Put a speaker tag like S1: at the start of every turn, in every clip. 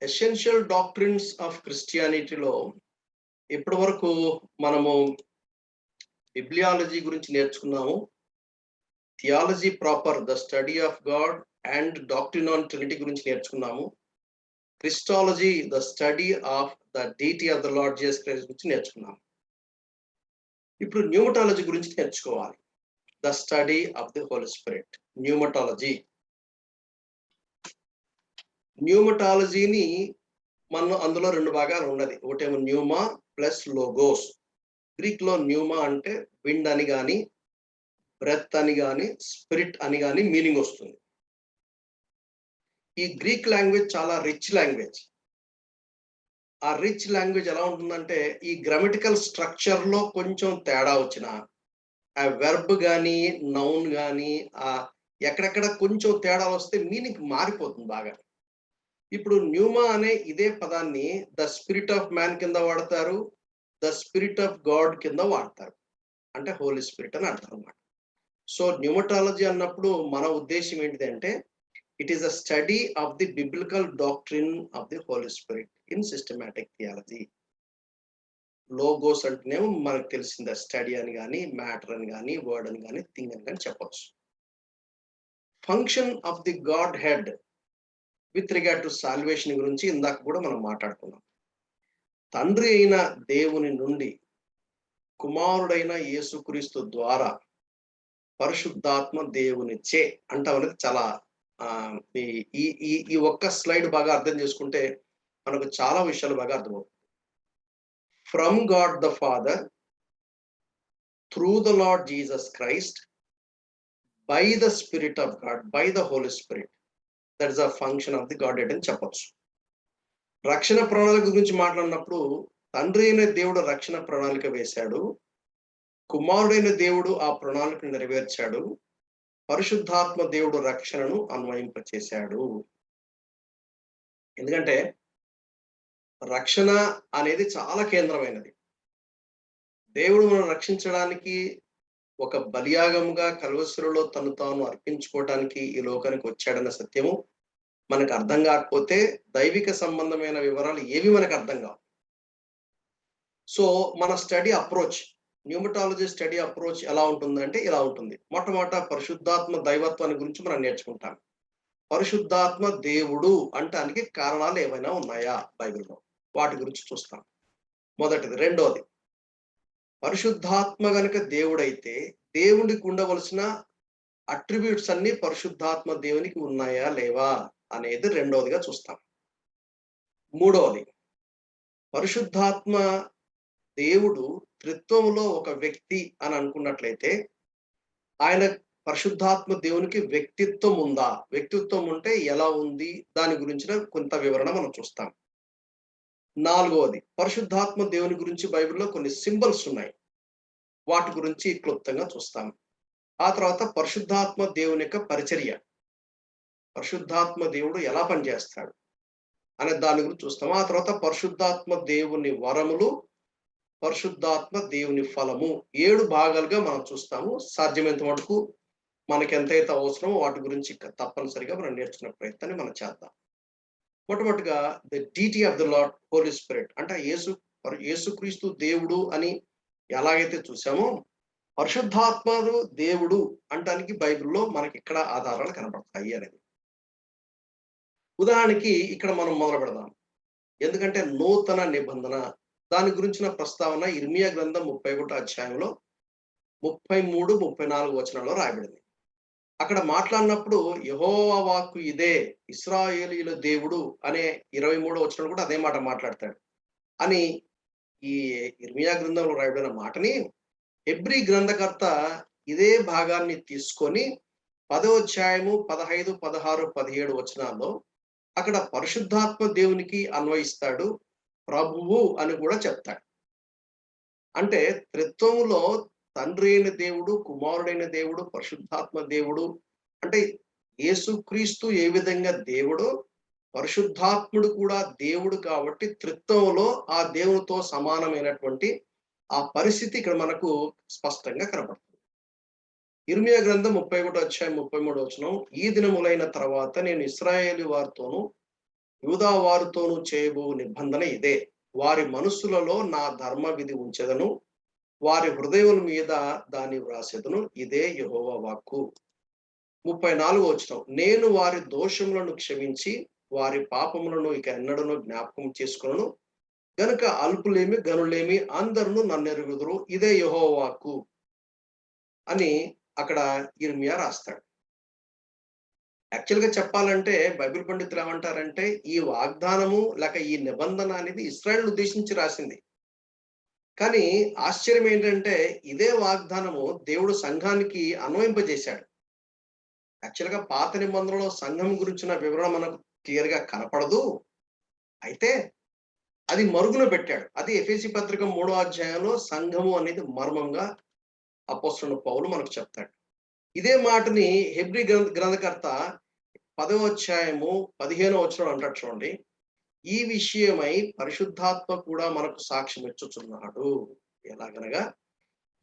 S1: Essential doctrines of క్రిస్టియానిటీలో ఇప్పటి వరకు మనము బిబ్లియాలజీ గురించి నేర్చుకున్నాము. Theology proper the study of God and doctrine on Trinity గురించి నేర్చుకున్నాము. Christology the study of the deity of the Lord Jesus Christ గురించి నేర్చుకున్నాము. ఇప్పుడు న్యూమటాలజీ గురించి నేర్చుకోవాలి. The study of the Holy Spirit, న్యూమటాలజీని మనం అందులో రెండు భాగాలు ఉన్నది. ఒకటేమో న్యూమా ప్లస్ లోగోస్. గ్రీక్ లో న్యూమా అంటే విండ్ అని కానీ, బ్రెత్ అని కానీ, స్పిరిట్ అని కానీ మీనింగ్ వస్తుంది. ఈ గ్రీక్ లాంగ్వేజ్ చాలా రిచ్ లాంగ్వేజ్. ఆ రిచ్ లాంగ్వేజ్ ఎలా ఉంటుందంటే ఈ గ్రామటికల్ స్ట్రక్చర్ లో కొంచెం తేడా వచ్చిన ఆ వెర్బ్ కానీ, నౌన్ కానీ ఎక్కడెక్కడ కొంచెం తేడా వస్తే మీనింగ్ మారిపోతుంది బాగా. ఇప్పుడు న్యూమా అనే ఇదే పదాన్ని ద స్పిరిట్ ఆఫ్ మ్యాన్ కింద వాడతారు, ద స్పిరిట్ ఆఫ్ గాడ్ కింద వాడతారు. అంటే హోలీ స్పిరిట్ అని అర్థం అన్నమాట. సో న్యూమటాలజీ అన్నప్పుడు మన ఉద్దేశం ఏంటిదంటే it is a study of the biblical doctrine of the Holy Spirit in systematic theology. Logos అంటేనేమో మనకు తెలిసింది స్టడీ అని కానీ, మ్యాటర్ అని కానీ, వర్డ్ అని కానీ, థింగ్ అని కానీ చెప్పవచ్చు. Function of the God head with regard to salvation గురించి ఇందాక కూడా మనం మాట్లాడుకున్నాం. తండ్రి అయిన దేవుని నుండి కుమారుడైన యేసుక్రీస్తు ద్వారా పరిశుద్ధాత్మ దేవునిచే అంటాం అనేది చాలా ఈ ఒక్క స్లైడ్ బాగా అర్థం చేసుకుంటే మనకు చాలా విషయాలు బాగా అర్థమవుతుంది. From God the Father through the Lord Jesus Christ by the Spirit of God by the Holy Spirit, that is a function of the God head అని చెప్పొచ్చు. రక్షణ ప్రణాళిక గురించి మాట్లాడినప్పుడు తండ్రి అయిన దేవుడు రక్షణ ప్రణాళిక వేశాడు, కుమారుడైన దేవుడు ఆ ప్రణాళికను నెరవేర్చాడు, పరిశుద్ధాత్మ దేవుడు రక్షణను అన్వయింపచేశాడు. ఎందుకంటే రక్షణ అనేది చాలా కేంద్రమైనది. దేవుడు మనం రక్షించడానికి ఒక బలియాగముగా కల్వసురులో తను తాను అర్పించుకోవడానికి ఈ లోకానికి వచ్చాడన్న సత్యము మనకు అర్థం కాకపోతే దైవిక సంబంధమైన వివరాలు ఏవి మనకు అర్థం కావు. సో మన study approach, pneumatology study approach ఎలా ఉంటుందంటే ఇలా ఉంటుంది. మొట్టమొదట పరిశుద్ధాత్మ దైవత్వాన్ని గురించి మనం నేర్చుకుంటాం. పరిశుద్ధాత్మ దేవుడు అంటానికి కారణాలు ఏమైనా ఉన్నాయా బైబిల్లో, వాటి గురించి చూస్తాం. మొదటిది. రెండోది, పరిశుద్ధాత్మ గనుక దేవుడైతే దేవుడికి ఉండవలసిన అట్రిబ్యూట్స్ అన్ని పరిశుద్ధాత్మ దేవునికి ఉన్నాయా లేవా అనేది రెండోదిగా చూస్తాం. మూడవది, పరిశుద్ధాత్మ దేవుడు త్రిత్వంలో ఒక వ్యక్తి అని అనుకున్నట్లయితే ఆయన పరిశుద్ధాత్మ దేవునికి వ్యక్తిత్వం ఉందా, వ్యక్తిత్వం ఉంటే ఎలా ఉంది, దాని గురించిన కొంత వివరణ మనం చూస్తాం. నాలుగవది, పరిశుద్ధాత్మ దేవుని గురించి బైబిల్లో కొన్ని సింబల్స్ ఉన్నాయి, వాటి గురించి క్లుప్తంగా చూస్తాం. ఆ తర్వాత పరిశుద్ధాత్మ దేవుని యొక్క పరిచర్య, పరిశుద్ధాత్మ దేవుడు ఎలా పనిచేస్తాడు అనే దాని గురించి చూస్తాము. ఆ తర్వాత పరిశుద్ధాత్మ దేవుని వరములు, పరిశుద్ధాత్మ దేవుని ఫలము, 7 భాగాలుగా మనం చూస్తాము. సాధ్యమైనంత మటుకు మనకి ఎంతైతే అవసరమో వాటి గురించి తప్పనిసరిగా మనం నేర్చుకునే ప్రయత్నాన్ని మనం చేద్దాం. మొట్టమొదటిగా the deity of the Lord Holy Spirit అంటే యేసుక్రీస్తు దేవుడు అని ఎలాగైతే చూసామో పరిశుద్ధాత్మడు దేవుడు అంటానికి బైబిల్లో మనకి ఇక్కడ ఆధారాలు కనబడతాయి అనేది. ఉదాహరణకి ఇక్కడ మనం మొదలు పెడదాం. ఎందుకంటే నూతన నిబంధన దాని గురించిన ప్రస్తావన ఇర్మియా గ్రంథం 31వ అధ్యాయంలో 33, 34 వచనాల్లో రాయబడింది. అక్కడ మాట్లాడినప్పుడు యెహోవా వాక్కు ఇదే, ఇశ్రాయేలీయుల దేవుడు అనే 23వ వచనం కూడా అదే మాట మాట్లాడతాడు అని ఈ ఇర్మియా గ్రంథంలో రాయబడిన మాటని హెబ్రీ గ్రంథకర్త ఇదే భాగాన్ని తీసుకొని 10వ అధ్యాయము 15, 16, 17 వచనాల్లో అక్కడ పరిశుద్ధాత్మ దేవునికి అన్వయిస్తాడు, ప్రభువు అని కూడా చెప్తాడు. అంటే త్రిత్వములో తండ్రి అయిన దేవుడు, కుమారుడైన దేవుడు, పరిశుద్ధాత్మ దేవుడు అంటే యేసుక్రీస్తు ఏ విధంగా దేవుడు, పరిశుద్ధాత్ముడు కూడా దేవుడు కాబట్టి త్రిత్వంలో ఆ దేవునితో సమానమైనటువంటి ఆ పరిస్థితి ఇక్కడ మనకు స్పష్టంగా కనబడుతుంది. ఇర్మియా గ్రంథం 31వ అధ్యాయం 33వ వచనం, ఈ దినములైన తర్వాత నేను ఇశ్రాయేలు వారితోనూ యూదా వారితోనూ చేయబో నిబంధన ఇదే. వారి మనస్సులలో నా ధర్మ విధి ఉంచెదను. వారి హృదయముల మీద దాన్ని వ్రాసెదను. ఇదే యెహోవా వాక్కు. 34 వచనం. నేను వారి దోషములను క్షమించి వారి పాపములను ఇక ఎన్నడను జ్ఞాపకం చేసుకొనను. గనుక అల్పులేమి గనులేమి అందరును నన్నెరుగుదురు. ఇదే యెహోవా వాక్కు అని అక్కడ యిర్మీయా రాస్తాడు. యాక్చువల్‌గా చెప్పాలంటే బైబిల్ పండితులు ఏమంటారంటే ఈ వాగ్దానము లేక ఈ నిబంధన అనేది ఇశ్రాయేలును ఉద్దేశించి రాసింది. కానీ ఆశ్చర్యం ఏంటంటే ఇదే వాగ్దానము దేవుడు సంఘానికి అన్వయింపజేశాడు. యాక్చువల్‌గా పాత నిబంధనలో సంఘం గురించిన వివరణ మనకు క్లియర్‌గా కనపడదు. అయితే అది మరుగున పెట్టాడు. అది ఎఫెసీ పత్రిక 3వ అధ్యాయంలో సంఘము అనేది మర్మంగా అపోస్తలుడు పౌలు మనకు చెప్తాడు. ఇదే మాటని హెబ్రీ గ్రంథకర్త 10వ అధ్యాయము 15వ వచనం అంటాడు చూడండి. ఈ విషయమై పరిశుద్ధాత్మ కూడా మనకు సాక్ష్యం ఇచ్చుచున్నాడు. ఎలాగనగా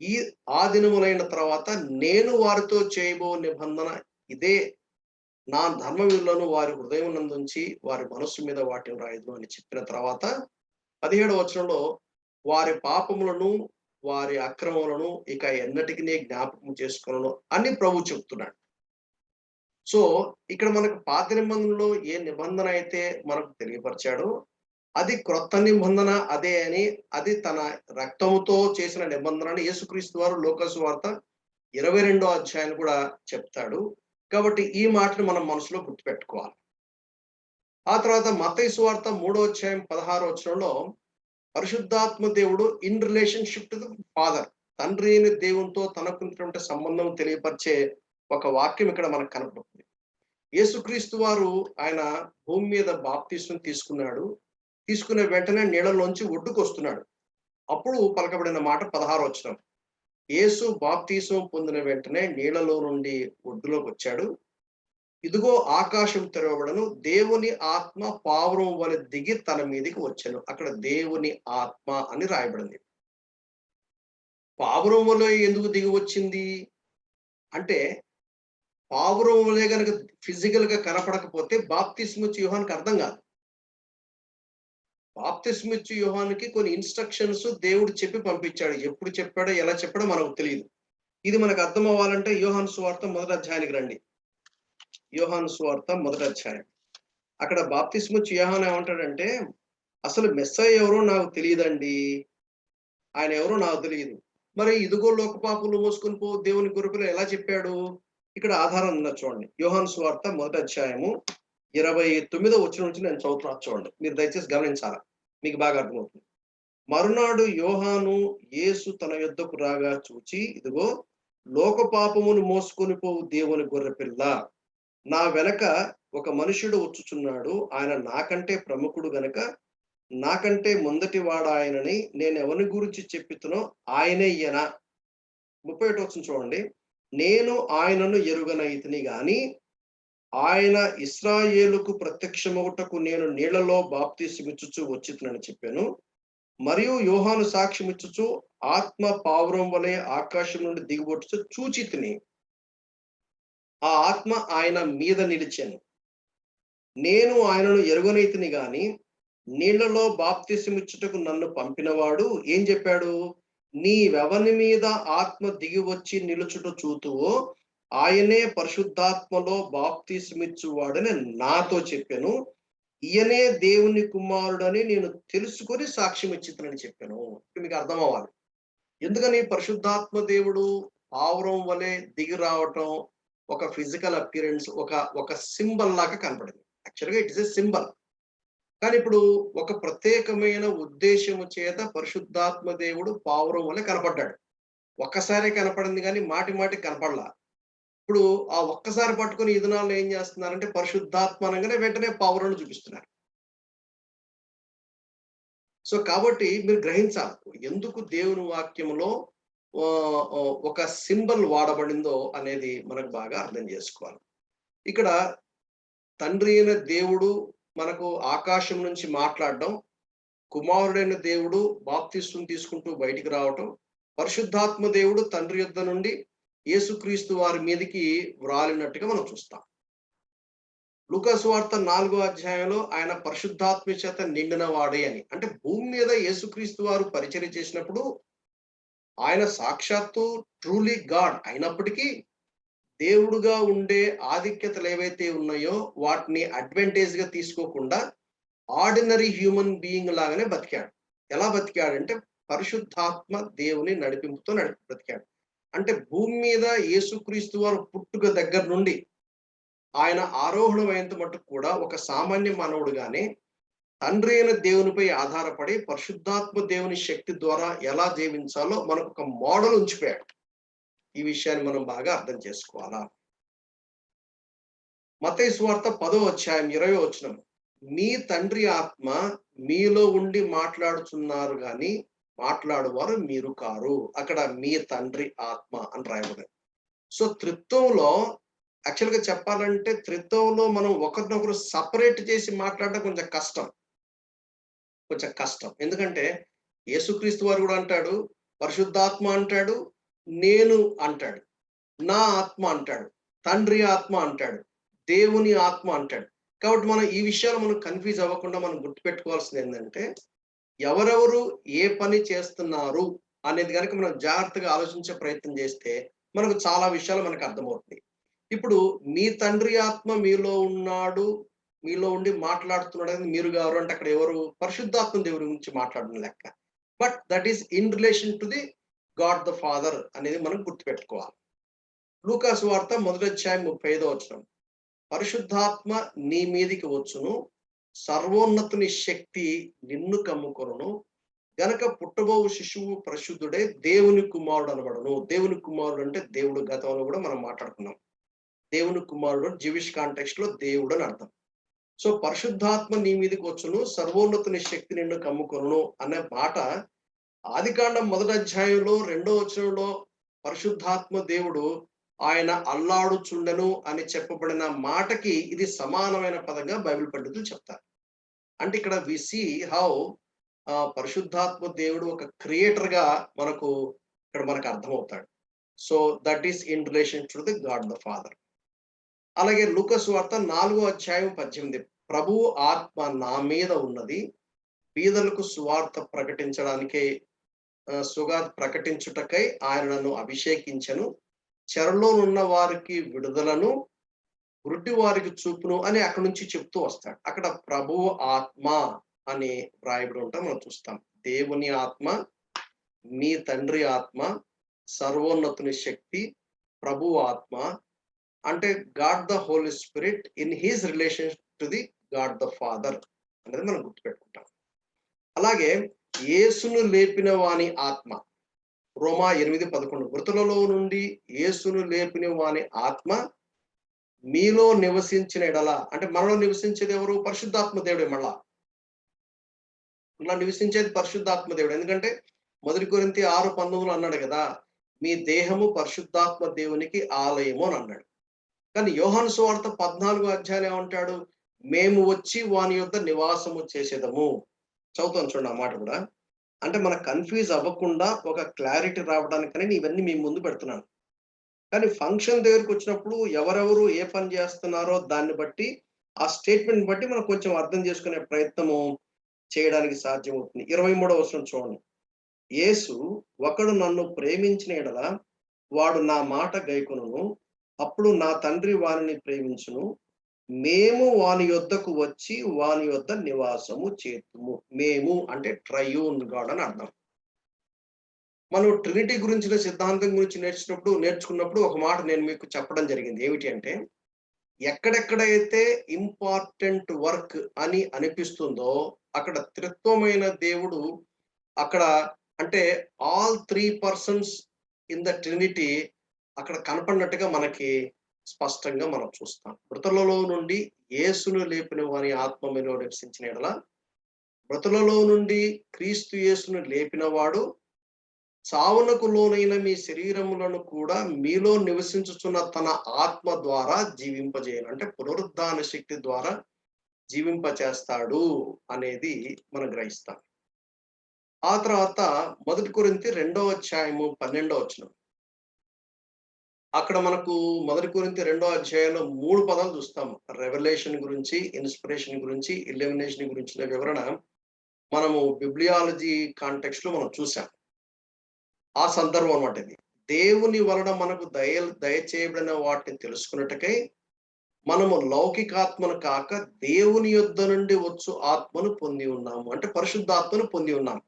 S1: ఈ ఆ దినములైన తర్వాత నేను వారితో చేయబో నిబంధన ఇదే. నా ధర్మ విధులను వారి హృదయం నందుంచి వారి మనస్సు మీద వాటిని రాయదును అని చెప్పిన తర్వాత 17వ వచనంలో వారి పాపములను వారి అక్రమములను ఇక ఎన్నటికినీ జ్ఞాపకం చేసుకొనను అని ప్రభువు చెప్తున్నాడు. సో ఇక్కడ మనకు పాత నిబంధనలో ఏ నిబంధన అయితే మనకు తెలియపరిచాడో అది క్రొత్త నిబంధన అదే అని, అది తన రక్తముతో చేసిన నిబంధన అని యేసుక్రీస్తు వారు లోకా సువార్త 22వ అధ్యాయాన్ని కూడా చెప్తాడు. కాబట్టి ఈ మాటను మనం మనసులో గుర్తుపెట్టుకోవాలి. ఆ తర్వాత మత్తయి సువార్త 3వ అధ్యాయం 16వ వచనంలో పరిశుద్ధాత్మ దేవుడు in relationship to the father, తండ్రి అయిన దేవునితో తనకున్నటువంటి సంబంధం తెలియపరిచే ఒక వాక్యం ఇక్కడ మనకు కనపడుతుంది. యేసుక్రీస్తు వారు ఆయన భూమి మీద బాప్తిస్మం తీసుకున్నాడు. తీసుకున్న వెంటనే నీళ్ళలోంచి ఒడ్డుకొస్తున్నాడు. అప్పుడు పలకబడిన మాట 16వ వచనం. యేసు బాప్తిస్మం పొందిన వెంటనే నీళ్ళలో నుండి ఒడ్డులోకి వచ్చాడు. ఇదిగో ఆకాశం తెరవబడెను. దేవుని ఆత్మ పావురం వలె దిగి తన మీదకి వచ్చెను. అక్కడ దేవుని ఆత్మ అని రాయబడింది. పావురం వలె ఎందుకు దిగి వచ్చింది అంటే, పావురం వలె గనక ఫిజికల్‌గా కనపడకపోతే బాప్తిస్మం ఇచ్చే యోహానుకి అర్థం కాదు. బాప్తిస్మం ఇచ్చే యోహానుకి కొన్ని ఇన్‌స్ట్రక్షన్స్ దేవుడు చెప్పి పంపించాడు. ఎప్పుడు చెప్పాడో, ఎలా చెప్పాడో మనకు తెలీదు. ఇది మనకు అర్థం అవ్వాలంటే యోహాను సువార్త మొదటి అధ్యాయానికి రండి. యోహాను సువార్త మొదటి అధ్యాయం. అక్కడ బాప్తిస్మం ఇచ్చే యోహాను ఏమంటాడంటే, అసలు మెస్సయ్య ఎవరో నాకు తెలీదండి. ఆయన ఎవరో నాకు తెలీదు. మరి ఇదిగో లోక పాపులు మోసుకొని పో దేవుని గొర్రెపిల్ల ఎలా చెప్పాడు? ఇక్కడ ఆధారం ఉన్నది చూడండి. యోహాను సువార్త మొదటి అధ్యాయము 29వ వచనం నుంచి నేను చదువుతున్నాను చూడండి. మీరు దయచేసి గమనించాలా. మీకు బాగా అర్థమవుతుంది. మరునాడు యోహాను యేసు తన యొద్దకు రాగా చూచి, ఇదిగో లోక పాపమును మోసుకొని పోవు దేవుని గొర్రెపిల్ల. నా వెనక ఒక మనుష్యుడు వచ్చుచున్నాడు. ఆయన నాకంటే ప్రముఖుడు గనక నాకంటే ముందటి వాడాయనని నేను ఎవరిని గురించి చెప్పితునో ఆయనే ఈయన. 31వ వచనం చూడండి. నేను ఆయనను ఎరుగనైతిని గాని ఆయన ఇశ్రాయేలుకు ప్రత్యక్షమగుటకు నేను నీళ్లలో బాప్తిసమిచ్చుచు వచ్చితునని చెప్పాను. మరియు యోహాను సాక్ష్యమిచ్చుచు ఆత్మ పావురం వలె ఆకాశం నుండి దిగిబొట్టుచు చూచితిని. ఆ ఆత్మ ఆయన మీద నిలిచెను. నేను ఆయనను ఎరుగనైతిని గాని నీళ్లలో బాప్తిసమిచ్చుటకు నన్ను పంపినవాడు ఏం చెప్పాడు? నీవెవని మీద ఆత్మ దిగి వచ్చి నిలుచుట చూతువో ఆయనే పరిశుద్ధాత్మలో బాప్తిసమిచ్చువాడని నాతో చెప్పాను. ఈయనే దేవుని కుమారుడని నేను తెలుసుకొని సాక్ష్యం ఇచ్చితనని చెప్పాను. మీకు అర్థం అవ్వాలి. ఎందుకని పరిశుద్ధాత్మ దేవుడు పావురం వలె దిగి రావటం ఒక ఫిజికల్ అపియరెన్స్, ఒక సింబల్ లాగా కనపడింది. యాక్చువల్‌గా ఇట్ ఇస్ ఎ సింబల్. కానీ ఇప్పుడు ఒక ప్రత్యేకమైన ఉద్దేశము చేత పరిశుద్ధాత్మ దేవుడు పావురం వలె కనపడ్డాడు. ఒక్కసారే కనపడింది కానీ మాటి మాటికి కనపడలా. ఇప్పుడు ఆ ఒక్కసారి పట్టుకొని ఈ దినాల్లో ఏం చేస్తున్నారంటే పరిశుద్ధాత్మ అనగానే వెంటనే పావురాన్ని చూపిస్తున్నారు. సో కాబట్టి మీరు గ్రహించాలి. ఎందుకు దేవుని వాక్యములో ఒక సింబల్ వాడబడిందో అనేది మనకు బాగా అర్థం చేసుకోవాలి. ఇక్కడ తండ్రి అయిన దేవుడు మనకు ఆకాశం నుంచి మాట్లాడడం, కుమారుడైన దేవుడు బాప్తిస్మం తీసుకుంటూ బయటికి రావటం, పరిశుద్ధాత్మ దేవుడు తండ్రి యొద్ద నుండి యేసుక్రీస్తు వారి మీదకి వ్రాలినట్టుగా మనం చూస్తాం. లూకా సువార్త 4వ అధ్యాయంలో ఆయన పరిశుద్ధాత్మ చేత నిండిన వాడే అని. అంటే భూమి మీద యేసుక్రీస్తు వారు పరిచర్య చేసినప్పుడు ఆయన సాక్షాత్తు ట్రూలీ గాడ్ అయినప్పటికీ దేవుడుగా ఉండే ఆధిక్యతలు ఏవైతే ఉన్నాయో వాటిని అడ్వాంటేజ్‌గా తీసుకోకుండా ఆర్డినరీ హ్యూమన్ బీయింగ్ లాగానే బతికాడు. ఎలా బతికాడంటే పరిశుద్ధాత్మ దేవుని నడిపింపుతో బ్రతికాడు. అంటే భూమి మీద యేసుక్రీస్తు వారు పుట్టుక దగ్గర నుండి ఆయన ఆరోహణమైనంత మట్టుకు కూడా ఒక సామాన్య మానవుడుగానే తండ్రి అయిన దేవునిపై ఆధారపడి పరిశుద్ధాత్మ దేవుని శక్తి ద్వారా ఎలా జీవించాలో మనకు ఒక మోడల్ ఉంచిపోయాడు. ఈ విషయాన్ని మనం బాగా అర్థం చేసుకోవాలా. మత్తయి సువార్త 10వ అధ్యాయం 20వ వచనం, మీ తండ్రి ఆత్మ మీలో ఉండి మాట్లాడుచున్నారు గాని మాట్లాడువారు మీరు కారు. అక్కడ మీ తండ్రి ఆత్మ అని రాయబడింది. సో త్రిత్వంలో యాక్చువల్‌గా చెప్పాలంటే త్రిత్వంలో మనం ఒకరినొకరు సెపరేట్ చేసి మాట్లాడడం కొంచెం కష్టం. ఎందుకంటే యేసుక్రీస్తు వారు కూడా అంటాడు, పరిశుద్ధాత్మ అంటాడు, నేను అంటాడు, నా ఆత్మ అంటాడు, తండ్రి ఆత్మ అంటాడు, దేవుని ఆత్మ అంటాడు. కాబట్టి మనం ఈ విషయాలు మనం కన్‌ఫ్యూజ్ అవ్వకుండా మనం గుర్తుపెట్టుకోవాల్సింది ఏంటంటే, ఎవరెవరు ఏ పని చేస్తున్నారు అనేది గనుక మనం జాగ్రత్తగా ఆలోచించే ప్రయత్నం చేస్తే మనకు చాలా విషయాలు మనకు అర్థమవుతాయి. ఇప్పుడు మీ తండ్రి ఆత్మ మీలో ఉన్నాడు, మీలో ఉండి మాట్లాడుతున్నాడు అనేది మీరు గారు అంటే అక్కడ ఎవరు? పరిశుద్ధాత్మ దేవుడి గురించి మాట్లాడడం లెక్క. But that is in relation to the God the Father అనేది మనం గుర్తుపెట్టుకోవాలి. లూకా సువార్త 1వ అధ్యాయం 35వ వచనం, పరిశుద్ధాత్మ నీ మీదికి వచ్చును, సర్వోన్నతుని శక్తి నిన్ను కమ్ముకొనును, గనక పుట్టబోవు శిశువు పరిశుద్ధుడే, దేవుని కుమారుడు అనబడును. దేవుని కుమారుడు అంటే దేవుడు. గతంలో కూడా మనం మాట్లాడుకున్నాం. దేవుని కుమారుడు జీవిష్ కాంటెక్స్ట్ లో దేవుడు అని అర్థం. సో పరిశుద్ధాత్మ నీ మీదకి వచ్చును, సర్వోన్నతుని శక్తి నిన్ను కమ్ముకొనును అనే మాట ఆదికాండం 1వ అధ్యాయంలో 2వ వచనంలో పరిశుద్ధాత్మ దేవుడు ఆయన అల్లాడుచుండెను అని చెప్పబడిన మాటకి ఇది సమానమైన పదంగా బైబిల్ పండితులు చెప్తారు. అంటే ఇక్కడ వి సీ హౌ పరిశుద్ధాత్మ దేవుడు ఒక క్రియేటర్ గా మనకు అర్థమవుతాడు. So that is in relation to the God the Father. అలాగే లూకా సువార్త 4వ అధ్యాయం 18, ప్రభువు ఆత్మ నా మీద ఉన్నది, బీదలకు సువార్త ప్రకటించుటకై ఆయన నన్ను అభిషేకించెను, చెరలోనున్న వారికి విడుదలను, గుడ్డి వారికి చూపును అని అక్కడి నుంచి చెప్తూ వస్తాడు. అక్కడ ప్రభువు ఆత్మ అని వ్రాయబడి ఉంటాం మనం చూస్తాం. దేవుని ఆత్మ, మీ తండ్రి ఆత్మ, సర్వోన్నతుని శక్తి, ప్రభువు ఆత్మ అంటే God the Holy Spirit in his relation to the God the Father అనేది మనం గుర్తుపెట్టుకుంటాం. అలాగే యేసును లేపిన వాని ఆత్మ, రోమా 8:11, మృతులలో నుండి యేసును లేపిన వాని ఆత్మ మీలో నివసించిన ఎడల, అంటే మనలో నివసించేది ఎవరు? పరిశుద్ధాత్మ దేవుడే. మళ్ళా నివసించేది పరిశుద్ధాత్మ దేవుడు. ఎందుకంటే 1 కొరింథీ 6:19 అన్నాడు కదా, మీ దేహము పరిశుద్ధాత్మ దేవునికి ఆలయము అని అన్నాడు. కానీ యోహాను సువార్త 14వ అధ్యాయం ఏమంటాడు? మేము వచ్చి వాని యొద్ద నివాసము చేసేదము. చదువుతాను చూడండి ఆ మాట కూడా. అంటే మన కన్ఫ్యూజ్ అవ్వకుండా ఒక క్లారిటీ రావడానికని ఇవన్నీ మీ ముందు పెడుతున్నాను. కానీ ఫంక్షన్ దగ్గరికి వచ్చినప్పుడు ఎవరెవరు ఏ పని చేస్తున్నారో దాన్ని బట్టి, ఆ స్టేట్మెంట్ బట్టి మనం కొంచెం అర్థం చేసుకునే ప్రయత్నము చేయడానికి సాధ్యమవుతుంది. 23వ వచనం చూడండి, యేసు ఒకడు నన్ను ప్రేమించిన ఎడల వాడు నా మాట గైకొనును, అప్పుడు నా తండ్రి వానిని ప్రేమించును, మేము వాని యొద్దకు వచ్చి వాని యొద్ద నివాసము చేతుము. మేము అంటే ట్రయూన్ గాడ్ అని అర్థం. మనం ట్రినిటీ గురించిన సిద్ధాంతం గురించి నేర్చుకున్నప్పుడు ఒక మాట నేను మీకు చెప్పడం జరిగింది. ఏమిటి అంటే, ఎక్కడెక్కడైతే ఇంపార్టెంట్ వర్క్ అని అనిపిస్తుందో అక్కడ త్రిత్వమైన దేవుడు అక్కడ, అంటే all 3 persons in the Trinity అక్కడ కనపడినట్టుగా మనకి స్పష్టంగా మనం చూస్తాం. మృతులలో నుండి యేసును లేపిన వాని ఆత్మ మీలో నివసించిన ఎడల, మృతులలో నుండి క్రీస్తు యేసును లేపిన వాడు చావునకు లోనైన మీ శరీరములను కూడా మీలో నివసించుచున్న తన ఆత్మ ద్వారా జీవింపజేయను. అంటే పునరుద్ధాన శక్తి ద్వారా జీవింపచేస్తాడు అనేది మనం గ్రహిస్తాం. ఆ తర్వాత 1 కొరింథీ 2వ అధ్యాయము 12వ వచనం, అక్కడ మనకు 1 కొరింథీ 2వ అధ్యాయంలో 3 పదాలు చూస్తాం. రెవల్యూషన్ గురించి, ఇన్స్పిరేషన్ గురించి, ఇల్యూమినేషన్ గురించిన వివరణ మనము బిబ్లియాలజీ కాంటెక్స్ట్ లో మనం చూసాం. ఆ సందర్భం అన్నమాట ఇది. దేవుని వలన మనకు దయచేయబడిన వాటిని తెలుసుకున్నట్టుకై మనము లౌకికాత్మను కాక దేవుని యొద్ద నుండి వచ్చు ఆత్మను పొంది ఉన్నాము. అంటే పరిశుద్ధాత్మను పొంది ఉన్నాం.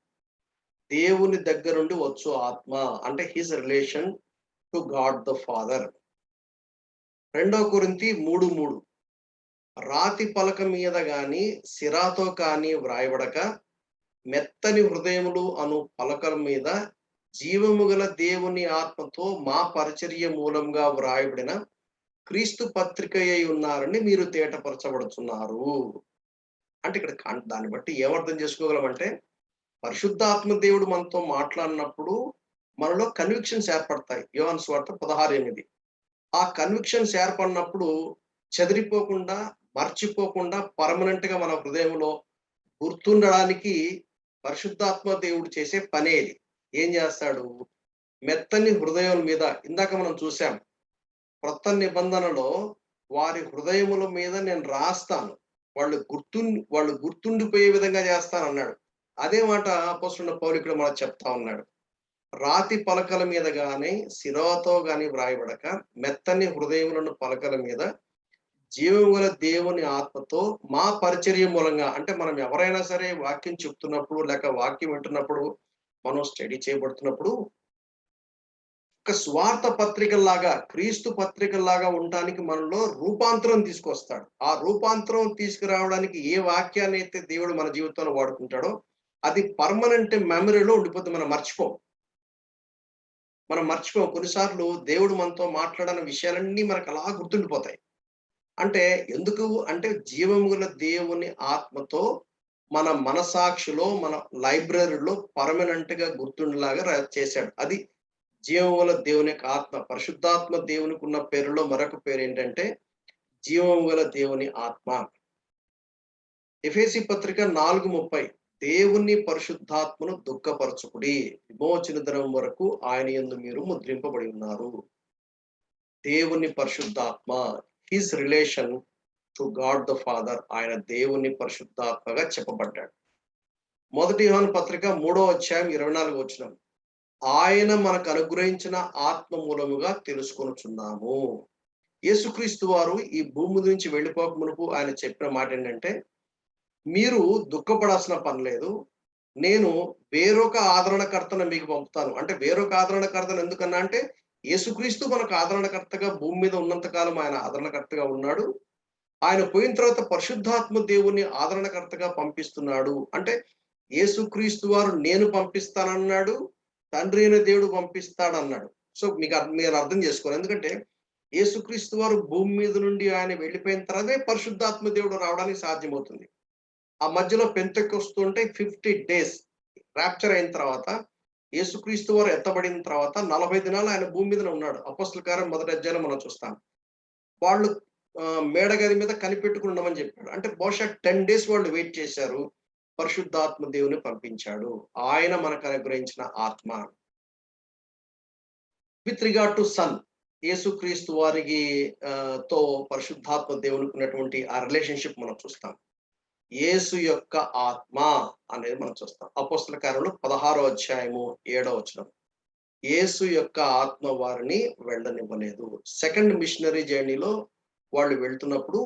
S1: దేవుని దగ్గర నుండి వచ్చు ఆత్మ అంటే his relation to God the father. 2 కొరింథీ 3:3 రాతి పలక మీద గాని సిరాతో కానీ వ్రాయబడక మెత్తని హృదయములు అను పలకల మీద జీవము గల దేవుని ఆత్మతో మా పరిచర్య మూలంగా వ్రాయబడిన క్రీస్తు పత్రిక అయి ఉన్నారని మీరు తేటపరచబడుతున్నారు. అంటే ఇక్కడ దాన్ని బట్టి ఏమర్థం చేసుకోగలమంటే పరిశుద్ధాత్మ దేవుడు మనతో మాట్లాడినప్పుడు మనలో కన్విక్షన్స్ ఏర్పడతాయి. యోహాను సువార్త 16:8. ఆ కన్విక్షన్స్ ఏర్పడినప్పుడు చెదిరిపోకుండా, మర్చిపోకుండా పర్మనెంట్ గా మన హృదయంలో గుర్తుండడానికి పరిశుద్ధాత్మ దేవుడు చేసే పనేది. ఏం చేస్తాడు? మెత్తని హృదయం మీద ఇందాక మనం చూసాం. క్రొత్త నిబంధనలో వారి హృదయముల మీద నేను రాస్తాను, వాళ్ళు గుర్తుండిపోయే విధంగా చేస్తానన్నాడు. అదే మాట అపోస్తలుడైన పౌలు ఇక్కడ మనకు చెప్తా ఉన్నాడు. రాతి పలకల మీద గాని సిరాతో గాని వ్రాయబడక మెత్తని హృదయములను పలకల మీద జీవము గల దేవుని ఆత్మతో మా పరిచర్య మూలంగా, అంటే మనం ఎవరైనా సరే వాక్యం చెప్తున్నప్పుడు లేక వాక్యం వింటున్నప్పుడు మనం స్టడీ చేయబడుతున్నప్పుడు ఒక స్వార్థ పత్రికల్లాగా, క్రీస్తు పత్రికల్లాగా ఉండటానికి మనలో రూపాంతరం తీసుకొస్తాడు. ఆ రూపాంతరం తీసుకురావడానికి ఏ వాక్యాన్ని అయితే దేవుడు మన జీవితంలో వాడుకుంటాడో అది పర్మనెంట్ మెమరీలో ఉండిపోతుంది. మనం మర్చిపోం. కొన్నిసార్లు దేవుడు మనతో మాట్లాడిన విషయాలన్నీ మనకు అలా గుర్తుండిపోతాయి. అంటే ఎందుకు అంటే జీవము గల దేవుని ఆత్మతో మన మనసాక్షిలో, మన లైబ్రరీలో పర్మనెంట్ గా గుర్తుండేలాగా చేశాడు. అది జీవము గల దేవుని యొక్క ఆత్మ. పరిశుద్ధాత్మ దేవునికి ఉన్న పేరులో మరొక పేరు ఏంటంటే జీవము గల దేవుని ఆత్మ. ఎఫెసీ పత్రిక 4:30 దేవుని పరిశుద్ధాత్మను దుఃఖపరచుకుడి, విమోచన దినం వరకు ఆయన యందు మీరు ముద్రింపబడి ఉన్నారు. దేవుని పరిశుద్ధాత్మ, his relation to God the father, ఆయన దేవుని పరిశుద్ధాత్మగా చెప్పబడ్డాడు. 1 యోహాను పత్రిక 3వ అధ్యాయం 24వ వచనం ఆయన మనకు అనుగ్రహించిన ఆత్మ మూలముగా తెలుసుకొనుచున్నాము. యేసుక్రీస్తు వారు ఈ భూమి నుంచి వెళ్ళిపోక మునుపు ఆయన చెప్పిన మాట ఏంటంటే, మీరు దుఃఖపడాల్సిన పని లేదు, నేను వేరొక ఆదరణకర్తను మీకు పంపుతాను. అంటే వేరొక ఆదరణకర్తను ఎందుకన్నా అంటే యేసుక్రీస్తు మనకు ఆదరణకర్తగా భూమి మీద ఉన్నంత కాలం ఆయన ఆదరణకర్తగా ఉన్నాడు. ఆయన పోయిన తర్వాత పరిశుద్ధాత్మ దేవుని ఆదరణకర్తగా పంపిస్తున్నాడు. అంటే యేసుక్రీస్తు వారు నేను పంపిస్తానన్నాడు, తండ్రి అయిన దేవుడు పంపిస్తాడన్నాడు. సో మీరు అర్థం చేసుకోవాలి. ఎందుకంటే యేసుక్రీస్తు వారు భూమి మీద నుండి ఆయన వెళ్ళిపోయిన తర్వాతే పరిశుద్ధాత్మ దేవుడు రావడానికి సాధ్యమవుతుంది. ఆ మధ్యలో పెంతెకొస్తు ఉంటే 50 days ర్యాప్చర్ అయిన తర్వాత యేసుక్రీస్తు వారు ఎత్తబడిన తర్వాత 40 దినాలు ఆయన భూమి మీద ఉన్నాడు. అపోస్తలుల కార్యం 1వ అధ్యాయంలో మనం చూస్తాం. వాళ్ళు మేడగది మీద కనిపెట్టుకుని ఉండమని చెప్పాడు. అంటే బహుశా 10 days వాళ్ళు వెయిట్ చేశారు. పరిశుద్ధాత్మ దేవుని పంపించాడు. ఆయన మనకు అనుగ్రహించిన ఆత్మ. విత్ రిగార్డ్ టు సన్, యేసుక్రీస్తు వారికి తో పరిశుద్ధాత్మ దేవునికి ఉన్నటువంటి ఆ రిలేషన్షిప్ మనం చూస్తాం. యేసు యొక్క ఆత్మ అనేది మనం చూస్తాం. అపోస్తలుల కార్యంలో 16వ అధ్యాయము 7వ వచనం యేసు యొక్క ఆత్మ వారిని వెళ్ళనివ్వలేదు. సెకండ్ మిషనరీ జర్నీలో వాళ్ళు వెళ్తున్నప్పుడు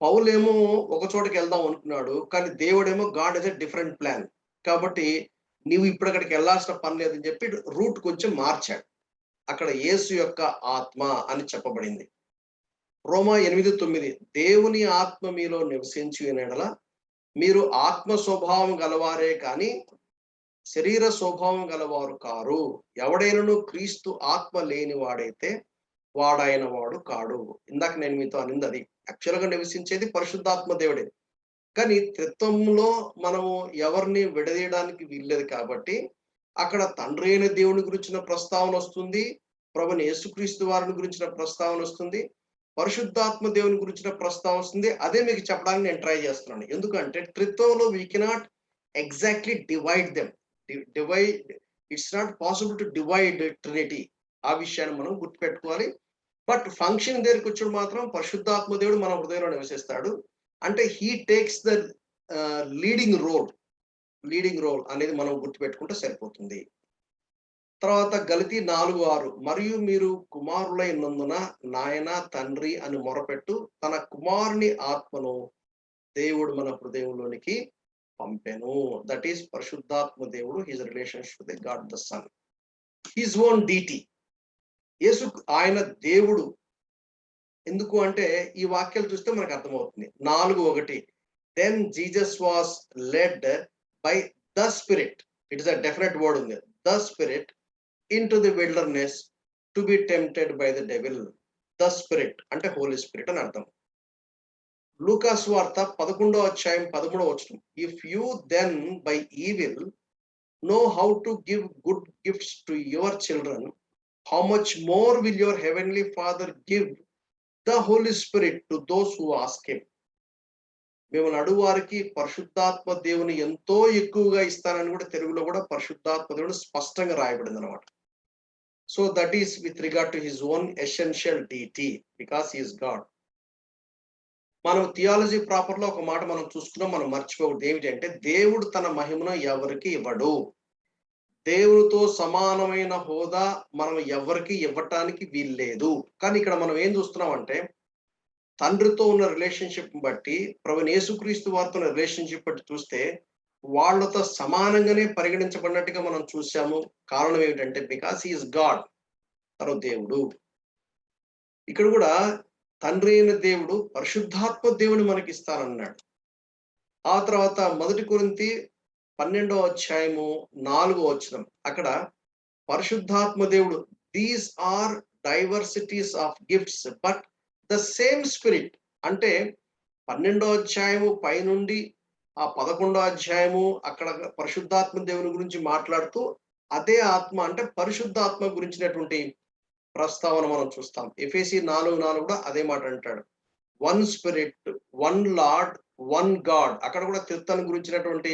S1: పౌలేమో ఒక చోటకి వెళ్దాం అనుకున్నాడు, కానీ దేవుడేమో God is a different plan. కాబట్టి నీవు ఇప్పుడు అక్కడికి వెళ్ళాల్సిన పని లేదని చెప్పి రూట్ కొంచెం మార్చాడు. అక్కడ యేసు యొక్క ఆత్మ అని చెప్పబడింది. రోమా 8:9 దేవుని ఆత్మ మీలో నివసించు ఎడల మీరు ఆత్మ స్వభావం గలవారే కానీ శరీర స్వభావం గలవారు కారు. ఎవడైనను క్రీస్తు ఆత్మ లేని వాడైతే వాడైన వాడు కాడు. ఇందాక నేను మీతో అనింది అది. యాక్చువల్గా నివసించేది పరిశుద్ధాత్మ దేవుడే. కానీ త్రిత్వంలో మనము ఎవరిని విడదీయడానికి వీల్లేదు కాబట్టి అక్కడ తండ్రి అయిన దేవుని గురించిన ప్రస్తావన వస్తుంది, ప్రభువైన యేసుక్రీస్తు వారిని గురించిన ప్రస్తావన వస్తుంది, పరిశుద్ధాత్మ దేవుని గురించిన ప్రస్తావన వస్తుంది. అదే మీకు చెప్పడానికి నేను ట్రై చేస్తున్నాను. ఎందుకంటే త్రిత్వంలో we cannot exactly divide them. Divide it's not possible to divide Trinity. ఆ విషయాన్ని మనం గుర్తుపెట్టుకోవాలి. బట్ ఫంక్షన్ దగ్గరికి వచ్చినప్పుడు మాత్రం పరిశుద్ధాత్మ దేవుడు మన హృదయంలో నివసిస్తాడు. అంటే he takes the leading role అనేది మనం గుర్తుపెట్టుకుంటే సరిపోతుంది. తర్వాత గలతీ 4:6 మరియు మీరు కుమారులైనందున నాయన తండ్రి అని మొరపెట్టు తన కుమారుని ఆత్మను దేవుడు మన హృదయంలోనికి పంపెను. దట్ ఈస్ పరిశుద్ధాత్మ దేవుడు, his relationship with God the Son, his own deity. యేసు ఆయన దేవుడు. ఎందుకు అంటే ఈ వాక్యాలు చూస్తే మనకు అర్థమవుతుంది. 4:1 then Jesus was led by the Spirit. It is a definite word ఉంది, the Spirit into the wilderness to be tempted by the devil. The spirit అంటే హోలీ స్పిరిట్ అని అర్థం. లూకాసు వార్త 11:13. If you then by evil know how to give good gifts to your children, how much more will your heavenly Father give the Holy Spirit to those who ask him. మిమ్మల్ని అడుగువారికి పరిశుద్ధాత్మ దేవుని ఎంతో ఎక్కువగా ఇస్తానని కూడా తెలుగులో కూడా పరిశుద్ధాత్మ దేవుడు స్పష్టంగా రాయబడింది అనమాట. So that is with regard to his own essential deity, because he is God. మనం థియాలజీ ప్రాపర్ లో ఒక మాట మనం చూసుకున్నాం, మనం మర్చిపోకూడదు. ఏమిటంటే దేవుడు తన మహిమను ఎవరికి ఇవ్వడు. దేవుడితో సమానమైన హోదా మనం ఎవరికి ఇవ్వటానికి వీల్లేదు. కానీ ఇక్కడ మనం ఏం చూస్తున్నాం అంటే తండ్రితో ఉన్న రిలేషన్షిప్ బట్టి, ప్రభువైన యేసుక్రీస్తు వారితో ఉన్న రిలేషన్షిప్ బట్టి చూస్తే వాళ్ళతో సమానంగానే పరిగణించబడినట్టుగా మనం చూసాము. కారణం ఏమిటంటే బికాస్ హీ ఇస్ గాడ్, తను దేవుడు. ఇక్కడ కూడా తండ్రి అయిన దేవుడు పరిశుద్ధాత్మ దేవుని మనకి ఇస్తానన్నాడు. ఆ తర్వాత 1 కొరింథీ 12:4 అక్కడ పరిశుద్ధాత్మ దేవుడు, these are diversities of gifts but the same spirit. అంటే 12వ పైనుండి ఆ 11వ అక్కడ పరిశుద్ధాత్మ దేవుని గురించి మాట్లాడుతూ అదే ఆత్మ అంటే పరిశుద్ధాత్మ గురించినటువంటి ప్రస్తావన మనం చూస్తాం. ఎఫెసీ 4:4 కూడా అదే మాట అంటాడు, one spirit, one lord, one God. అక్కడ కూడా త్రిత్వం గురించినటువంటి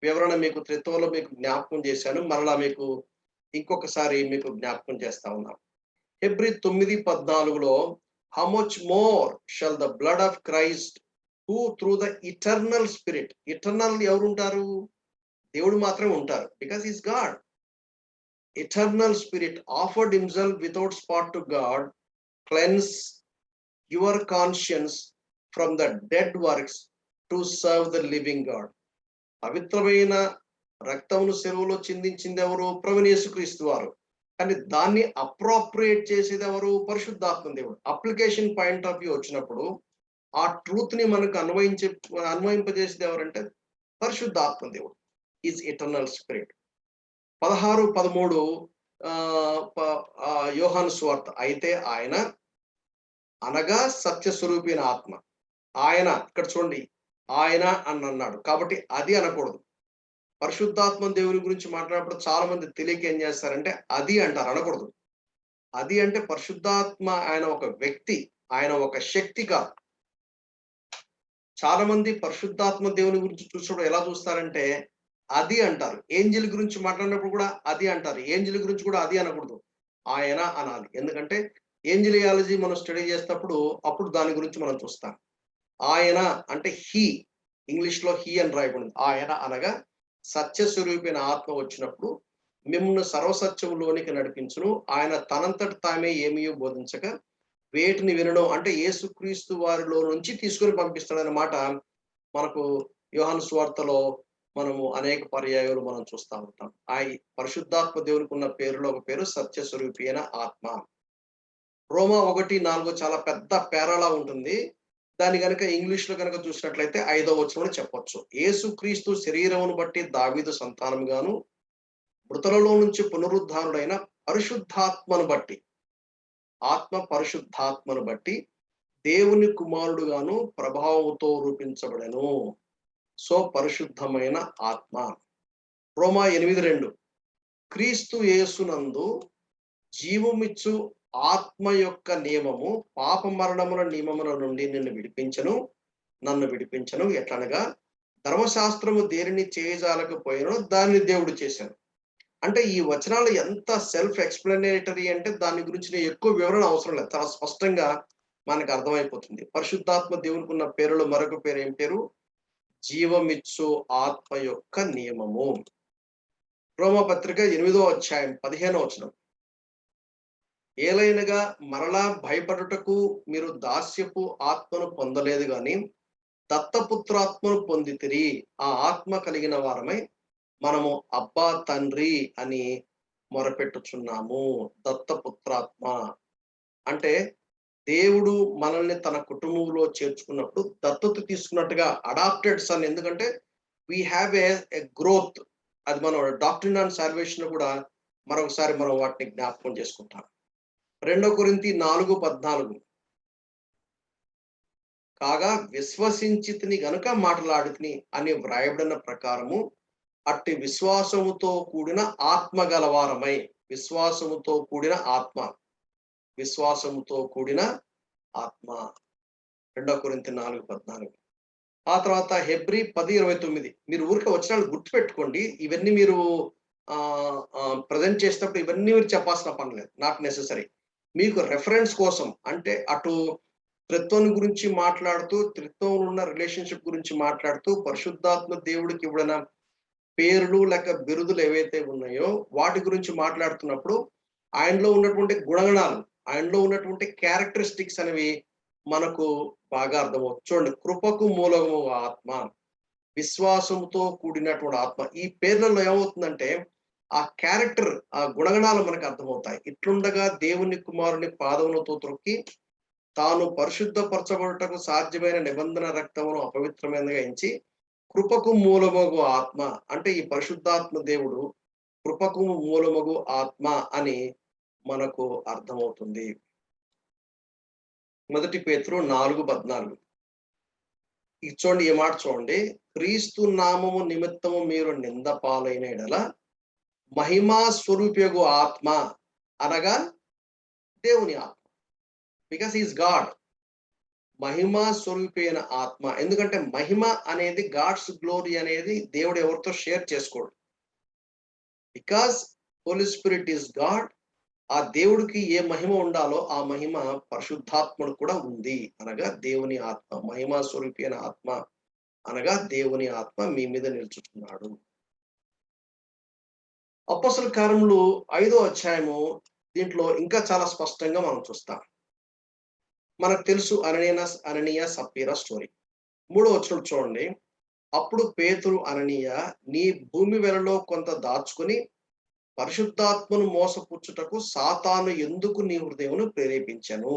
S1: వివరణ మీకు త్రిత్వంలో మీకు జ్ఞాపకం చేశాను. మరలా మీకు ఇంకొకసారి మీకు జ్ఞాపకం చేస్తా ఉన్నాం. Hebrew 9:14 how much more shall the blood of Christ who through the eternal spirit. Eternal ఎవరు ఉంటారు? దేవుడు మాత్రమే ఉంటారు, because is God. Eternal Spirit offered himself without spot to God, cleanse your conscience from the dead works to serve the living God. పవిత్రమైన రక్తమును సెలవులో చిందించింది ఎవరు? ప్రభువైన యేసుక్రీస్తు వారు. కానీ దాన్ని అప్రోప్రియేట్ చేసేది ఎవరు? పరిశుద్ధాత్మ దేవుడు. అప్లికేషన్ పాయింట్ ఆఫ్ వ్యూ వచ్చినప్పుడు ఆ ట్రూత్ ని మనకు అన్వయింపజేసేది ఎవరంటే పరిశుద్ధాత్మ దేవుడు, ఈజ్ ఎటర్నల్ స్పిరిట్. 16-13 యోహాను సువార్త. అయితే ఆయన అనగా సత్యస్వరూపైన ఆత్మ. ఆయన ఇక్కడ చూడండి, ఆయన అని అన్నాడు కాబట్టి అది అనకూడదు. పరిశుద్ధాత్మ దేవుని గురించి మాట్లాడినప్పుడు చాలా మంది తెలియక ఏం చేస్తారంటే అది అంటారు, అనకూడదు. అది అంటే పరిశుద్ధాత్మ ఆయన ఒక వ్యక్తి, ఆయన ఒక శక్తి కాదు. చాలా మంది పరిశుద్ధాత్మ దేవుని గురించి చూసినప్పుడు ఎలా చూస్తారంటే అది అంటారు. ఏంజిల్ గురించి మాట్లాడినప్పుడు కూడా అది అంటారు. ఏంజిల్ గురించి కూడా అది అనకూడదు, ఆయన అనాలి. ఎందుకంటే ఏంజిలియాలజీ మనం స్టడీ చేసినప్పుడు అప్పుడు దాని గురించి మనం చూస్తాం. ఆయన అంటే హీ, ఇంగ్లీష్ లో హీ అని రాయబడింది. ఆయన అనగా సత్యస్వరూపైన ఆత్మ వచ్చినప్పుడు మిమ్మల్ని సర్వసత్యములోనికి నడిపించును. ఆయన తనంతటి తామే ఏమీ బోధించక వేటిని వినడం అంటే యేసుక్రీస్తు వారిలో నుంచి తీసుకొని పంపిస్తాడన్నమాట. మనకు యోహాను సువార్తలో మనము అనేక పర్యాయాలు మనం చూస్తూ ఉంటాం. ఆ పరిశుద్ధాత్మ దేవునికి ఉన్న పేరులో ఒక పేరు సత్యస్వరూపి అయిన ఆత్మ. రోమా 1:4 చాలా పెద్ద పేరాలా ఉంటుంది. దాన్ని కనుక ఇంగ్లీష్ లో కనుక చూసినట్లయితే 5వ వచనంలో చెప్పొచ్చు, యేసుక్రీస్తు శరీరమును బట్టి దావీదు సంతానముగాను మృతులలో నుంచి పునరుద్ధానుడైన పరిశుద్ధాత్మను బట్టి, ఆత్మ పరిశుద్ధాత్మను బట్టి దేవుని కుమారుడుగాను ప్రభావంతో రూపించబడెను. సో పరిశుద్ధమైన ఆత్మ. రోమా 8:2 క్రీస్తు యేసునందు జీవమిచ్చు ఆత్మ యొక్క నియమము పాప మరణముల నియమముల నుండి నన్ను విడిపించను. ఎట్లనగా ధర్మశాస్త్రము దేనిని చేయజాలకపోయినో దాన్ని దేవుడు చేశాను. అంటే ఈ వచనాలు ఎంత సెల్ఫ్ ఎక్స్ప్లెనేటరీ అంటే దాని గురించి ఎక్కువ వివరణ అవసరం లేదు. చాలా స్పష్టంగా మనకు అర్థమైపోతుంది. పరిశుద్ధాత్మ దేవునికి ఉన్న పేరులో మరొక పేరు ఏం పేరు? జీవమిచ్చు ఆత్మ యొక్క నియమము. రోమపత్రిక 8వ అధ్యాయం 15వ వచనం. ఏలైనగా మరలా భయపడుటకు మీరు దాస్యపు ఆత్మను పొందలేదు గాని దత్తపుత్రాత్మను పొందితిరి. ఆ ఆత్మ కలిగిన వారమై మనము అబ్బా తండ్రి అని మొరపెట్టుచున్నాము. దత్తపుత్రాత్మ అంటే దేవుడు మనల్ని తన కుటుంబంలో చేర్చుకున్నప్పుడు దత్తత తీసుకున్నట్టుగా అడాప్టెడ్ సన్. ఎందుకంటే వీ హ్యావ్ ఏ గ్రోత్. అది మనం డాక్ట్రిన్ అండ్ సాల్వేషన్ కూడా మరొకసారి మనం వాటిని జ్ఞాపకం చేసుకుంటాం. 2 కొరింథీ 4:14 కాగా విశ్వసించితిని గనుక మాటలాడితిని అని వ్రాయబడిన ప్రకారము అట్టి విశ్వాసముతో కూడిన ఆత్మ గలవారమై. విశ్వాసముతో కూడిన ఆత్మ, విశ్వాసముతో కూడిన ఆత్మ. 2 కొరింథీ 4:14. ఆ తర్వాత హెబ్రీ 10:29. మీరు ఊరికే వచనాలు గుర్తుపెట్టుకోండి. ఇవన్నీ మీరు ప్రజెంట్ చేసేటప్పుడు ఇవన్నీ మీరు చెప్పాల్సిన పని లేదు. Not necessary. మీకు రెఫరెన్స్ కోసం, అంటే అటు త్రిత్వం గురించి మాట్లాడుతూ, త్రిత్వంలో ఉన్న రిలేషన్షిప్ గురించి మాట్లాడుతూ, పరిశుద్ధాత్మ దేవుడికి ఇవ్వబడిన పేర్లు లేక బిరుదులు ఏవైతే ఉన్నాయో వాటి గురించి మాట్లాడుతున్నప్పుడు ఆయనలో ఉన్నటువంటి గుణగణాలు, ఆయనలో ఉన్నటువంటి క్యారెక్టరిస్టిక్స్ అనేవి మనకు బాగా అర్థమవుతుంది. చూడండి, కృపకు మూలము ఆత్మ, విశ్వాసంతో కూడినటువంటి ఆత్మ. ఈ పేర్లలో ఏమవుతుందంటే ఆ క్యారెక్టర్, ఆ గుణగణాలు మనకు అర్థమవుతాయి. ఇట్లుండగా దేవుని కుమారుని పాదములతో త్రొక్కి తాను పరిశుద్ధపరచబడుటకు సాధ్యమైన నిబంధన రక్తమును అపవిత్రమైనదిగా ఎంచి కృపకు మూలమగు ఆత్మ, అంటే ఈ పరిశుద్ధాత్మ దేవుడు కృపకు మూలమగు ఆత్మ అని మనకు అర్థమవుతుంది. 1 పేతురు 4:14. ఇది చూడండి, ఈ మాట చూడండి. క్రీస్తు నామము నిమిత్తము మీరు నింద పాలైన ఎడల మహిమా స్వరూపయగు ఆత్మ అనగా దేవుని ఆత్మ, బికాస్ ఈజ్ గాడ్. మహిమా స్వరూపైన ఆత్మ. ఎందుకంటే మహిమ అనేది, గాడ్స్ గ్లోరీ అనేది దేవుడు ఎవరితో షేర్ చేసుకోడు. Because Holy Spirit is God. ఆ దేవుడికి ఏ మహిమ ఉండాలో ఆ మహిమ పరిశుద్ధాత్ముడు కూడా ఉంది, అనగా దేవుని ఆత్మ. మహిమా స్వరూపైన ఆత్మ అనగా దేవుని ఆత్మ మీ మీద నిలుచుతున్నాడు. అపోస్తల కార్యములు 5వ అధ్యాయము, దీంట్లో ఇంకా చాలా స్పష్టంగా మనం చూస్తాం. మనకు తెలుసు అననీయ సప్పీరా స్టోరీ. 3వ వచనం చూడండి. అప్పుడు పేతురు అననీయ, నీ భూమి వెలలో కొంత దాచుకుని పరిశుద్ధాత్మను మోసపుచ్చుటకు సాతాను ఎందుకు నీ హృదయమును ప్రేరేపించను.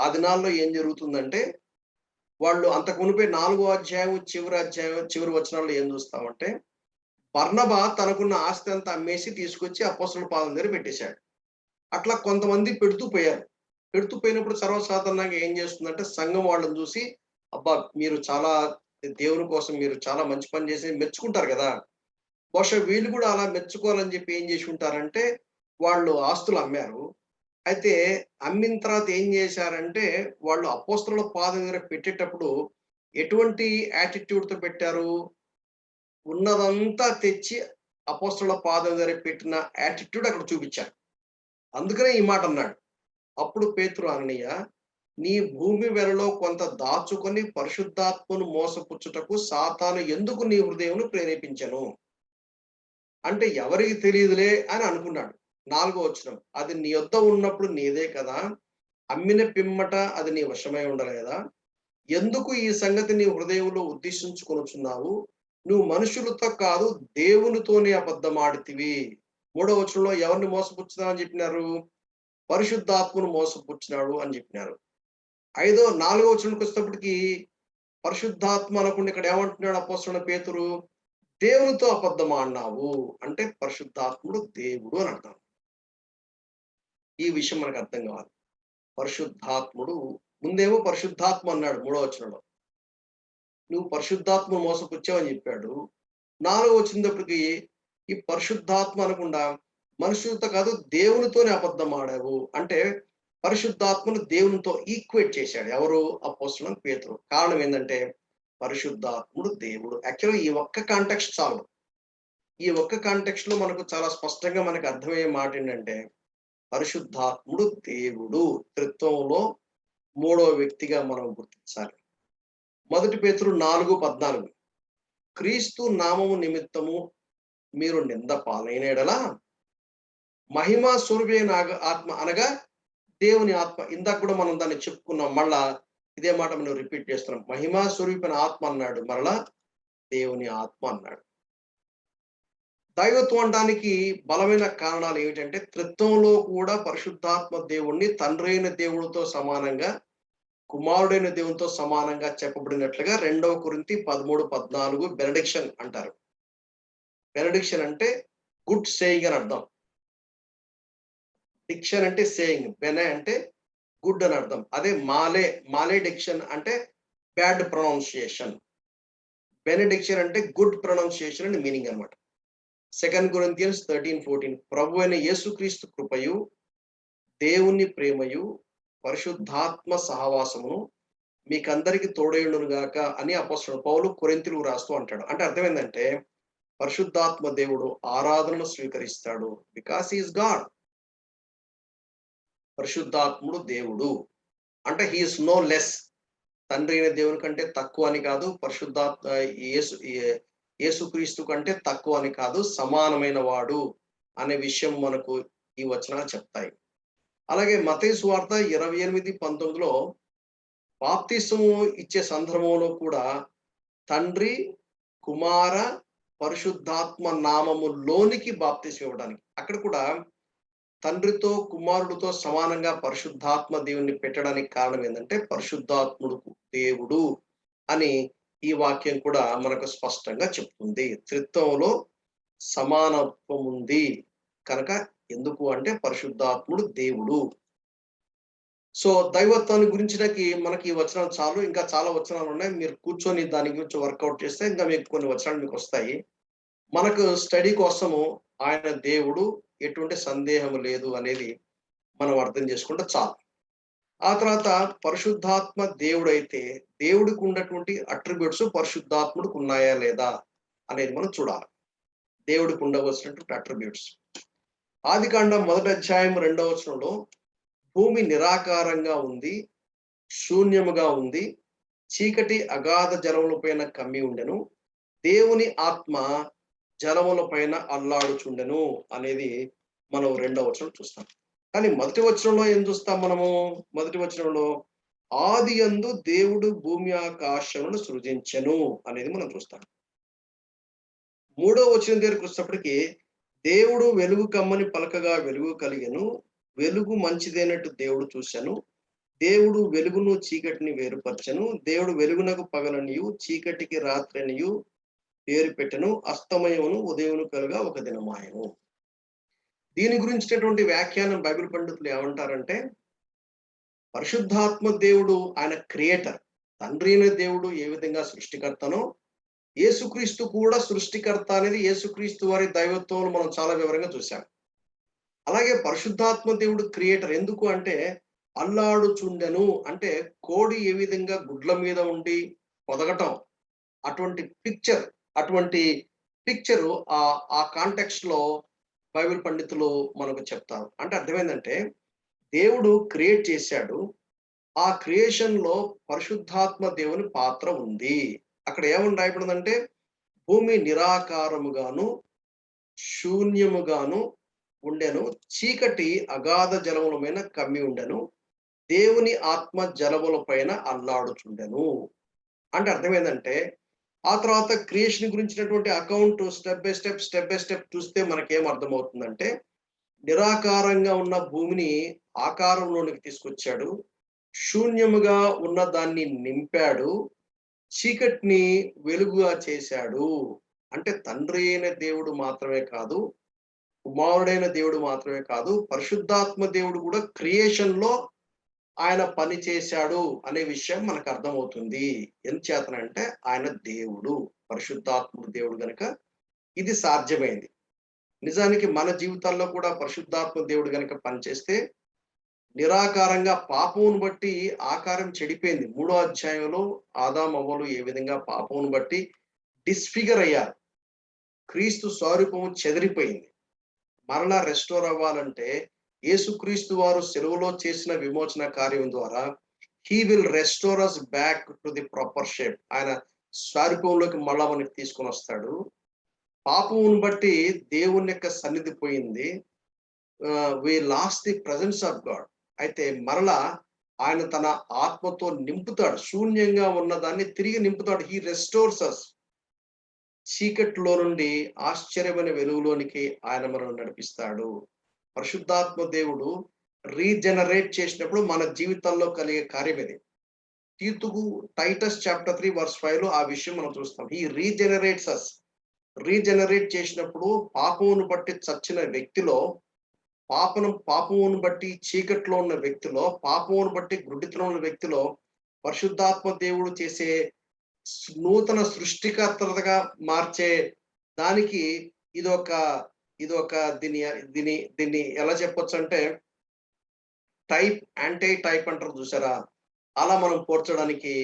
S1: ఆ దినాల్లో ఏం జరుగుతుందంటే, వాళ్ళు అంతకు మునిపే 4వ అధ్యాయం చివరి వచనాల్లో ఏం చూస్తామంటే, బర్నబా తనకున్న ఆస్తి అంతా అమ్మేసి తీసుకొచ్చి అపోస్తలుల పాదం దగ్గర పెట్టేశాడు. అట్లా కొంతమంది పెడుతూ పోయారు. పెడుతూ పోయినప్పుడు సర్వసాధారణంగా ఏం చేస్తుందంటే, సంఘం వాళ్ళని చూసి, అబ్బా మీరు చాలా దేవుని కోసం మీరు చాలా మంచి పని చేసి మెచ్చుకుంటారు కదా, బహుశా వీళ్ళు కూడా అలా మెచ్చుకోవాలని చెప్పి ఏం చేసి ఉంటారంటే వాళ్ళు ఆస్తులు అమ్మారు. అయితే అమ్మిన తర్వాత ఏం చేశారంటే, వాళ్ళు అపోస్తలుల పాదం దగ్గర పెట్టేటప్పుడు ఎటువంటి యాటిట్యూడ్‌తో పెట్టారు? ఉన్నదంతా తెచ్చి అపోస్తలుల పాదం దగ్గర పెట్టిన యాటిట్యూడ్ అక్కడ చూపించారు. అందుకనే ఈ మాట అన్నాడు. అప్పుడు పేతురు అననీయ, నీ భూమి వెలలో కొంత దాచుకొని పరిశుద్ధాత్మను మోసపుచ్చుటకు సాతాను ఎందుకు నీ హృదయమును ప్రేరేపించెను. అంటే ఎవరికి తెలియదులే అని అనుకున్నాడు. 4వ వచనం, అది నీ యొద్ద ఉన్నప్పుడు నీదే కదా, అమ్మిన పిమ్మట అది నీ వశమై ఉండలేదా? ఎందుకు ఈ సంగతి నీ హృదయంలో ఉద్దేశించుకొనుచున్నావు? నువ్వు మనుషులతో కాదు దేవునితోనే అబద్ధమాడితివి. 3వ వచనంలో ఎవరిని మోసపుచ్చుతావు అని చెప్పినారు? పరిశుద్ధాత్మను మోసపుచ్చినాడు అని చెప్పినారు. 4వ వచనంకి వచ్చేటప్పటికి పరిశుద్ధాత్మ అనకుండా ఇక్కడ ఏమంటున్నాడు అపోస్తలుడైన పేతురు? దేవునితో అబద్ధం ఆడినావు. అంటే పరిశుద్ధాత్ముడు దేవుడు అని అర్థం. ఈ విషయం మనకు అర్థం కావాలి. పరిశుద్ధాత్ముడు, ముందేమో పరిశుద్ధాత్మ అన్నాడు 3వ వచనంలో, నువ్వు పరిశుద్ధాత్మ మోసపుచ్చావని చెప్పాడు. 4వ వచ్చినప్పటికి ఈ పరిశుద్ధాత్మ అనకుండా మనుషులతో కాదు దేవునితోనే అబద్ధం ఆడావు. అంటే పరిశుద్ధాత్మను దేవునితో ఈక్వేట్ చేశాడు. ఎవరు? అపోస్తలుడైన పేతురు. కారణం ఏంటంటే పరిశుద్ధాత్ముడు దేవుడు. యాక్చువల్‌గా ఈ ఒక్క కాంటెక్స్ట్ చాలు. ఈ ఒక్క కాంటెక్స్ట్ లో మనకు చాలా స్పష్టంగా మనకు అర్థమయ్యే మాట ఏంటంటే, పరిశుద్ధాత్ముడు దేవుడు త్రిత్వంలో మూడవ వ్యక్తిగా మనం గుర్తించాలి. 1 పేతురు 4:14 క్రీస్తు నామము నిమిత్తము మీరు నింద పాలైన యెడల మహిమా స్వరూపైన ఆత్మ అనగా దేవుని ఆత్మ. ఇందాక కూడా మనం దాన్ని చెప్పుకున్నాం. మళ్ళా ఇదే మాట మనం రిపీట్ చేస్తున్నాం. మహిమా స్వరూపైన ఆత్మ అన్నాడు, మరలా దేవుని ఆత్మ అన్నాడు. దైవత్వం అనడానికి బలమైన కారణాలు ఏమిటంటే, త్రిత్వంలో కూడా పరిశుద్ధాత్మ దేవుణ్ణి తండ్రి అయిన దేవుడితో సమానంగా, కుమారుడైన దేవునితో సమానంగా చెప్పబడినట్లుగా 2 కొరింథీ 13:14 బెనడిక్షన్ అంటారు. బెనడిక్షన్ అంటే గుడ్ సేయింగ్ అని అర్థం. డిక్షన్ అంటే సేయింగ్, బెనే అంటే గుడ్ అని అర్థం. అదే మాలేడిక్షన్ అంటే బ్యాడ్ ప్రొనౌన్సియేషన్. బెనడిక్షన్ అంటే గుడ్ ప్రొనౌన్సియేషన్ అని మీనింగ్ అన్నమాట. 2 కొరింథియన్స్ 13:14 ప్రభువైన యేసుక్రీస్తు కృపయు, దేవుని ప్రేమయు, పరిశుద్ధాత్మ సహవాసమును మీకందరికి తోడైయుండును గాక అని అపోస్తలుడు పౌలు కొరింథీయులకు రాస్తూ అంటాడు. అంటే అర్థం ఏందంటే, పరిశుద్ధాత్మ దేవుడు ఆరాధనను స్వీకరిస్తాడు. Because he is God. పరిశుద్ధాత్ముడు దేవుడు. అంటే హి ఈస్ నో లెస్. తండ్రి అయిన దేవుని కంటే తక్కువ అని కాదు. పరిశుద్ధాత్మ యేసుక్రీస్తు కంటే తక్కువ అని కాదు, సమానమైన వాడు అనే విషయం మనకు ఈ వచనాలు చెప్తాయి. అలాగే మత్తయి సువార్త 28:19లో బాప్తిసము ఇచ్చే సందర్భంలో కూడా తండ్రి, కుమార, పరిశుద్ధాత్మ నామములోనికి బాప్తిసం ఇవ్వడానికి, అక్కడ కూడా తండ్రితో కుమారుడితో సమానంగా పరిశుద్ధాత్మ దేవుణ్ణి పెట్టడానికి కారణం ఏంటంటే, పరిశుద్ధాత్ముడు దేవుడు అని ఈ వాక్యం కూడా మనకు స్పష్టంగా చెప్తుంది. త్రిత్వంలో సమానత్వం ఉంది కనుక. ఎందుకు అంటే పరిశుద్ధాత్ముడు దేవుడు. సో దైవత్వాన్ని గురించినకి మనకి ఈ వచనాలు చాలు. ఇంకా చాలా వచనాలు ఉన్నాయి. మీరు కూర్చొని దాని గురించి వర్కౌట్ చేస్తే ఇంకా మీకు కొన్ని వచనాలు మీకు వస్తాయి. మనకు స్టడీ కోసము ఆయన దేవుడు, ఎటువంటి సందేహం లేదు అనేది మనం అర్థం చేసుకుంటే చాలు. ఆ తర్వాత పరిశుద్ధాత్మ దేవుడైతే దేవుడికి ఉన్నటువంటి అట్రిబ్యూట్స్ పరిశుద్ధాత్ముడికి ఉన్నాయా లేదా అనేది మనం చూడాలి. దేవుడికి ఉండవలసినటువంటి అట్రిబ్యూట్స్. ఆదికాండం 1:2 భూమి నిరాకారంగా ఉంది, శూన్యముగా ఉంది, చీకటి అగాధ జలముల పైన కమ్మి ఉండెను, దేవుని ఆత్మ జలముల పైన అల్లాడుచుండెను అనేది మనం 2వ వచనం చూస్తాం. కానీ మొదటి వచనంలో ఏం చూస్తాం మనము? మొదటి వచనంలో ఆదియందు దేవుడు భూమి ఆకాశములను సృజించెను అనేది మనం చూస్తాం. 3వ వచనం దగ్గరికి వచ్చేటప్పటికి దేవుడు వెలుగు కమ్మని పలకగా వెలుగు కలిగెను, వెలుగు మంచిదైనట్టు దేవుడు చూశాను, దేవుడు వెలుగును చీకటిని వేరుపరచెను, దేవుడు వెలుగునకు పగలనియు చీకటికి రాత్రనియు పేరు పెట్టెను, అస్తమయమును ఉదయమును కలుగా ఒక దినమాయను. దీని గురించినటువంటి వ్యాఖ్యానం బైబిల్ పండితులు ఏమంటారంటే, పరిశుద్ధాత్మ దేవుడు ఆయన క్రియేటర్. తండ్రి అయిన దేవుడు ఏ విధంగా సృష్టికర్తనో, యేసుక్రీస్తు కూడా సృష్టికర్త అనేది యేసుక్రీస్తు వారి దైవత్వంలో మనం చాలా వివరంగా చూసాం. అలాగే పరిశుద్ధాత్మ దేవుడు క్రియేటర్. ఎందుకు అంటే, అల్లాడుచుండెను అంటే కోడి ఏ విధంగా గుడ్ల మీద ఉండి పొదగటం, అటువంటి పిక్చరు ఆ కాంటెక్స్ట్ లో బైబిల్ పండితులు మనకు చెప్తారు. అంటే అర్థమైందంటే, దేవుడు క్రియేట్ చేశాడు. ఆ క్రియేషన్ లో పరిశుద్ధాత్మ దేవుని పాత్ర ఉంది. అక్కడ ఏమని రాయబడిందంటే, భూమి నిరాకారముగాను శూన్యముగాను ఉండెను, చీకటి అగాధ జలముల మీద కమ్మి ఉండెను, దేవుని ఆత్మ జలముల పైన అల్లాడుచుండెను. అంటే అర్థమైందంటే, ఆ తర్వాత క్రియేషన్ గురించినటువంటి అకౌంట్ స్టెప్ బై స్టెప్ చూస్తే మనకేం అర్థమవుతుందంటే, నిరాకారంగా ఉన్న భూమిని ఆకారంలోనికి తీసుకొచ్చాడు, శూన్యముగా ఉన్న దాన్ని నింపాడు, చీకటిని వెలుగుగా చేశాడు. అంటే తండ్రి అయిన దేవుడు మాత్రమే కాదు, కుమారుడైన దేవుడు మాత్రమే కాదు, పరిశుద్ధాత్మ దేవుడు కూడా క్రియేషన్ లో ఆయన పని చేశాడు అనే విషయం మనకు అర్థమవుతుంది. ఎందుచేతనంటే ఆయన దేవుడు, పరిశుద్ధాత్ముడు దేవుడు గనుక ఇది సాధ్యమైంది. నిజానికి మన జీవితాల్లో కూడా పరిశుద్ధాత్మ దేవుడు గనుక పనిచేస్తే, నిరాకారంగా పాపమును బట్టి ఆకారం చెడిపోయింది. 3వ అధ్యాయంలో ఆదాము అవ్వలు ఏ విధంగా పాపమును బట్టి డిస్ఫిగర్ అయ్యారు. క్రీస్తు స్వరూపము చెదిరిపోయింది. మరలా రెస్టోర్ అవ్వాలంటే యేసుక్రీస్తు వారు సెలవులో చేసిన విమోచన కార్యం ద్వారా he will restore us back to the proper shape. ఆయన స్వరూపంలోకి మళ్ళా మనకి తీసుకొని వస్తాడు. పాపమును బట్టి దేవుని యొక్క సన్నిధి పోయింది. We lost the presence of God. అయితే మరలా ఆయన తన ఆత్మతో నింపుతాడు. శూన్యంగా ఉన్నదాన్ని తిరిగి నింపుతాడు. హీ రెస్టోర్స్ అస్. చీకట్లో నుండి ఆశ్చర్యమైన వెలుగులోనికి ఆయన మనల్ని నడిపిస్తాడు. పరిశుద్ధాత్మ దేవుడు రీజనరేట్ చేసినప్పుడు మన జీవితంలో కలిగే కార్యం ఇది. తీతుకు టైటస్ చాప్టర్ 3 వర్స్ 5 లో ఆ విషయం మనం చూస్తాం. ఈ రీజనరేట్స్ అస్. రీజనరేట్ చేసినప్పుడు పాపమును బట్టి చచ్చిన వ్యక్తిలో, పాపమును బట్టి చీకట్లో ఉన్న వ్యక్తిలో, పాపమును బట్టి గుడ్డితనం ఉన్న వ్యక్తిలో పరిశుద్ధాత్మ దేవుడు చేసే నూతన సృష్టికర్తగా మార్చే దానికి ఇదొక ఇదొక దీన్ని దీన్ని దీన్ని ఎలా చెప్పొచ్చు అంటే టైప్, యాంటీ టైప్ అంటారు చూసారా, అలా మనం పోర్చడానికి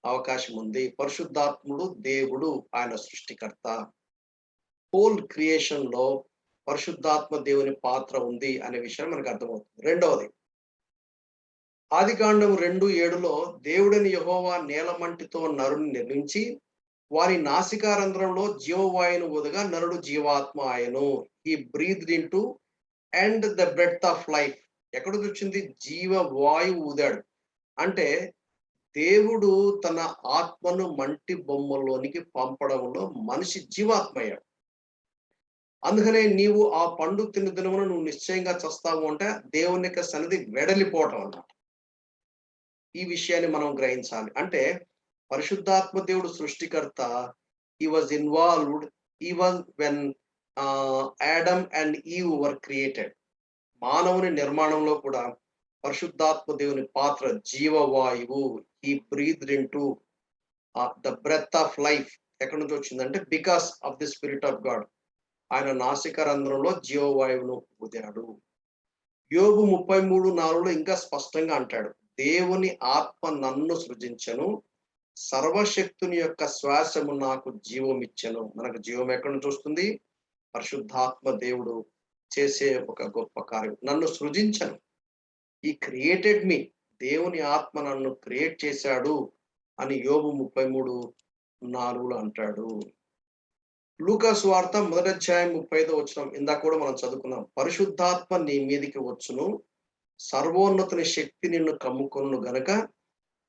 S1: అవకాశం ఉంది. పరిశుద్ధాత్ముడు దేవుడు, ఆయన సృష్టికర్త. హోల్ క్రియేషన్ లో పరిశుద్ధాత్మ దేవుని పాత్ర ఉంది అనే విషయం మనకు అర్థమవుతుంది. రెండవది, ఆదికాండం 2:7లో దేవుడని యెహోవా నేలమంటితో నరుని నిర్మించి వారి నాసికారంధ్రంలో జీవవాయువును ఊదగా నరుడు జీవాత్మ ఆయను. He breathed into and the breath of life. ఎక్కడ వచ్చింది? జీవవాయువు ఊదాడు అంటే దేవుడు తన ఆత్మను మంటి బొమ్మలోనికి పంపడంలో మనిషి జీవాత్మ అయ్యాడు. అందుకనే నీవు ఆ పండు తిన్న దినమున నువ్వు నిశ్చయంగా చస్తావు అంటే దేవుని యొక్క సన్నిధి వెడలిపోవటం అన్నమాట. ఈ విషయాన్ని మనం గ్రహించాలి. అంటే పరిశుద్ధాత్మ దేవుడు సృష్టికర్త. He was involved even when Adam and Eve were created. మానవుని నిర్మాణంలో కూడా పరిశుద్ధాత్మ దేవుని పాత్ర జీవవాయువు. He breathed into the breath of life. ఎక్కడి నుంచి వచ్చిందంటే because of the spirit of God. ఆయన నాసిక రంధ్రంలో జీవవాయువును ఊదాడు. యోబు 33:4 ఇంకా స్పష్టంగా అంటాడు, దేవుని ఆత్మ నన్ను సృజించను, సర్వశక్తుని యొక్క శ్వాసము నాకు జీవం ఇచ్చెను. మనకు జీవం ఎక్కడి నుంచి వస్తుంది? పరిశుద్ధాత్మ దేవుడు చేసే ఒక గొప్ప కార్యం. నన్ను సృజించను, ఈ క్రియేటెడ్ మీ. దేవుని ఆత్మ నన్ను క్రియేట్ చేశాడు అని యోబు 33:4 అంటాడు. లూకా సువార్త 1:35 ఇందాక కూడా మనం చదువుకున్నాం. పరిశుద్ధాత్మ నీ మీదికి వచ్చును, సర్వోన్నతుని శక్తి నిన్ను కమ్ముకొను గనక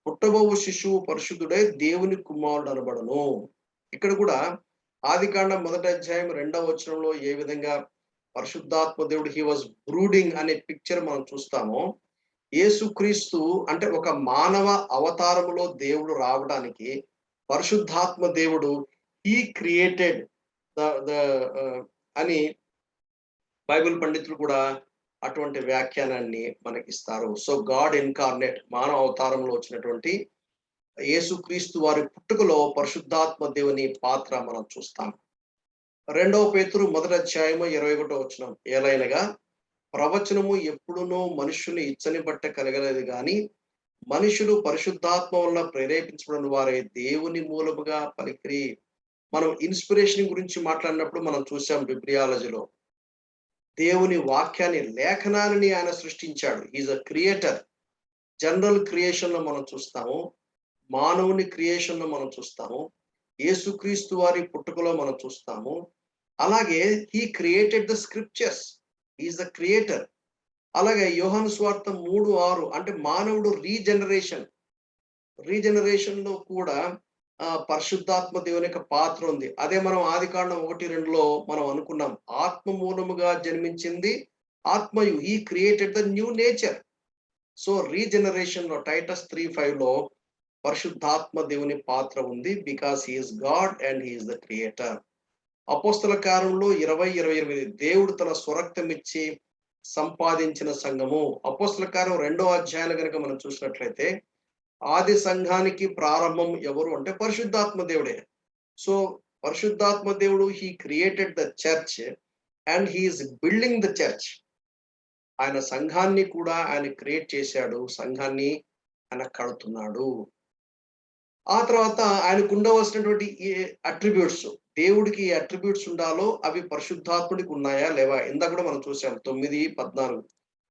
S1: పుట్టబోవు శిశువు పరిశుద్ధుడై దేవుని కుమారుడు అనబడను. ఇక్కడ కూడా ఆదికాండం 1:2 ఏ విధంగా పరిశుద్ధాత్మ దేవుడు హీ వాజ్ బ్రూడింగ్ అనే పిక్చర్ మనం చూస్తామో, యేసుక్రీస్తు అంటే ఒక మానవ అవతారములో దేవుడు రావడానికి పరిశుద్ధాత్మ దేవుడు హీ క్రియేటెడ్ అని బైబిల్ పండితులు కూడా అటువంటి వ్యాఖ్యానాన్ని మనకిస్తారు. సో గాడ్ ఇన్కార్నేట్, మానవ అవతారంలో వచ్చినటువంటి యేసుక్రీస్తు వారి పుట్టుకలో పరిశుద్ధాత్మ దేవుని పాత్ర మనం చూస్తాం. 2 పేతురు 1:21 ఏలైనగా ప్రవచనము ఎప్పుడునో మనుషుని ఇచ్చని బట్ట కలగలేదు గాని మనుషులు పరిశుద్ధాత్మ వల్ల ప్రేరేపించబడిన వారే దేవుని మూలముగా పలికిరి. మనం ఇన్స్పిరేషన్ గురించి మాట్లాడినప్పుడు మనం చూసాం బిబ్లియాలజీలో. దేవుని వాక్యాన్ని, లేఖనాన్ని ఆయన సృష్టించాడు. Is a creator. General creation లో మనం చూస్తాము, మానవుని క్రియేషన్ లో మనం చూస్తాము, యేసుక్రీస్తు వారి పుట్టుకలో మనం చూస్తాము. అలాగే he created the scriptures. Is the creator. అలాగే యోహాను సువార్త 3:6 అంటే మానవుడు రీజనరేషన్ లో కూడా పరిశుద్ధాత్మ దేవుని యొక్క పాత్ర ఉంది. అదే మనం ఆదికాండం 1:2 మనం అనుకున్నాం, ఆత్మ మూలముగా జన్మించింది ఆత్మయు. He created the new nature. So regeneration లో టైటస్ 3:5 పరిశుద్ధాత్మ దేవుని పాత్ర ఉంది. Because he is God and he is the creator. అపోస్తల కార్యంలో 20:28 దేవుడు తన స్వరక్తం ఇచ్చి సంపాదించిన సంఘము. అపోస్తల కార్యం 2వ అధ్యాయం కనుక మనం చూసినట్లయితే ఆది సంఘానికి ప్రారంభం ఎవరు అంటే పరిశుద్ధాత్మ దేవుడే. సో పరిశుద్ధాత్మ దేవుడు he created the church and he is building the church. ఆయన సంఘాన్ని కూడా ఆయన క్రియేట్ చేశాడు, సంఘాన్ని ఆయన కడుతున్నాడు. ఆ తర్వాత ఆయనకు ఉండవలసినటువంటి అట్రిబ్యూట్స్, దేవుడికి ఏ అట్రిబ్యూట్స్ ఉండాలో అవి పరిశుద్ధాత్ముడికి ఉన్నాయా లేవా? ఇందాక కూడా మనం చూసాం 9:14.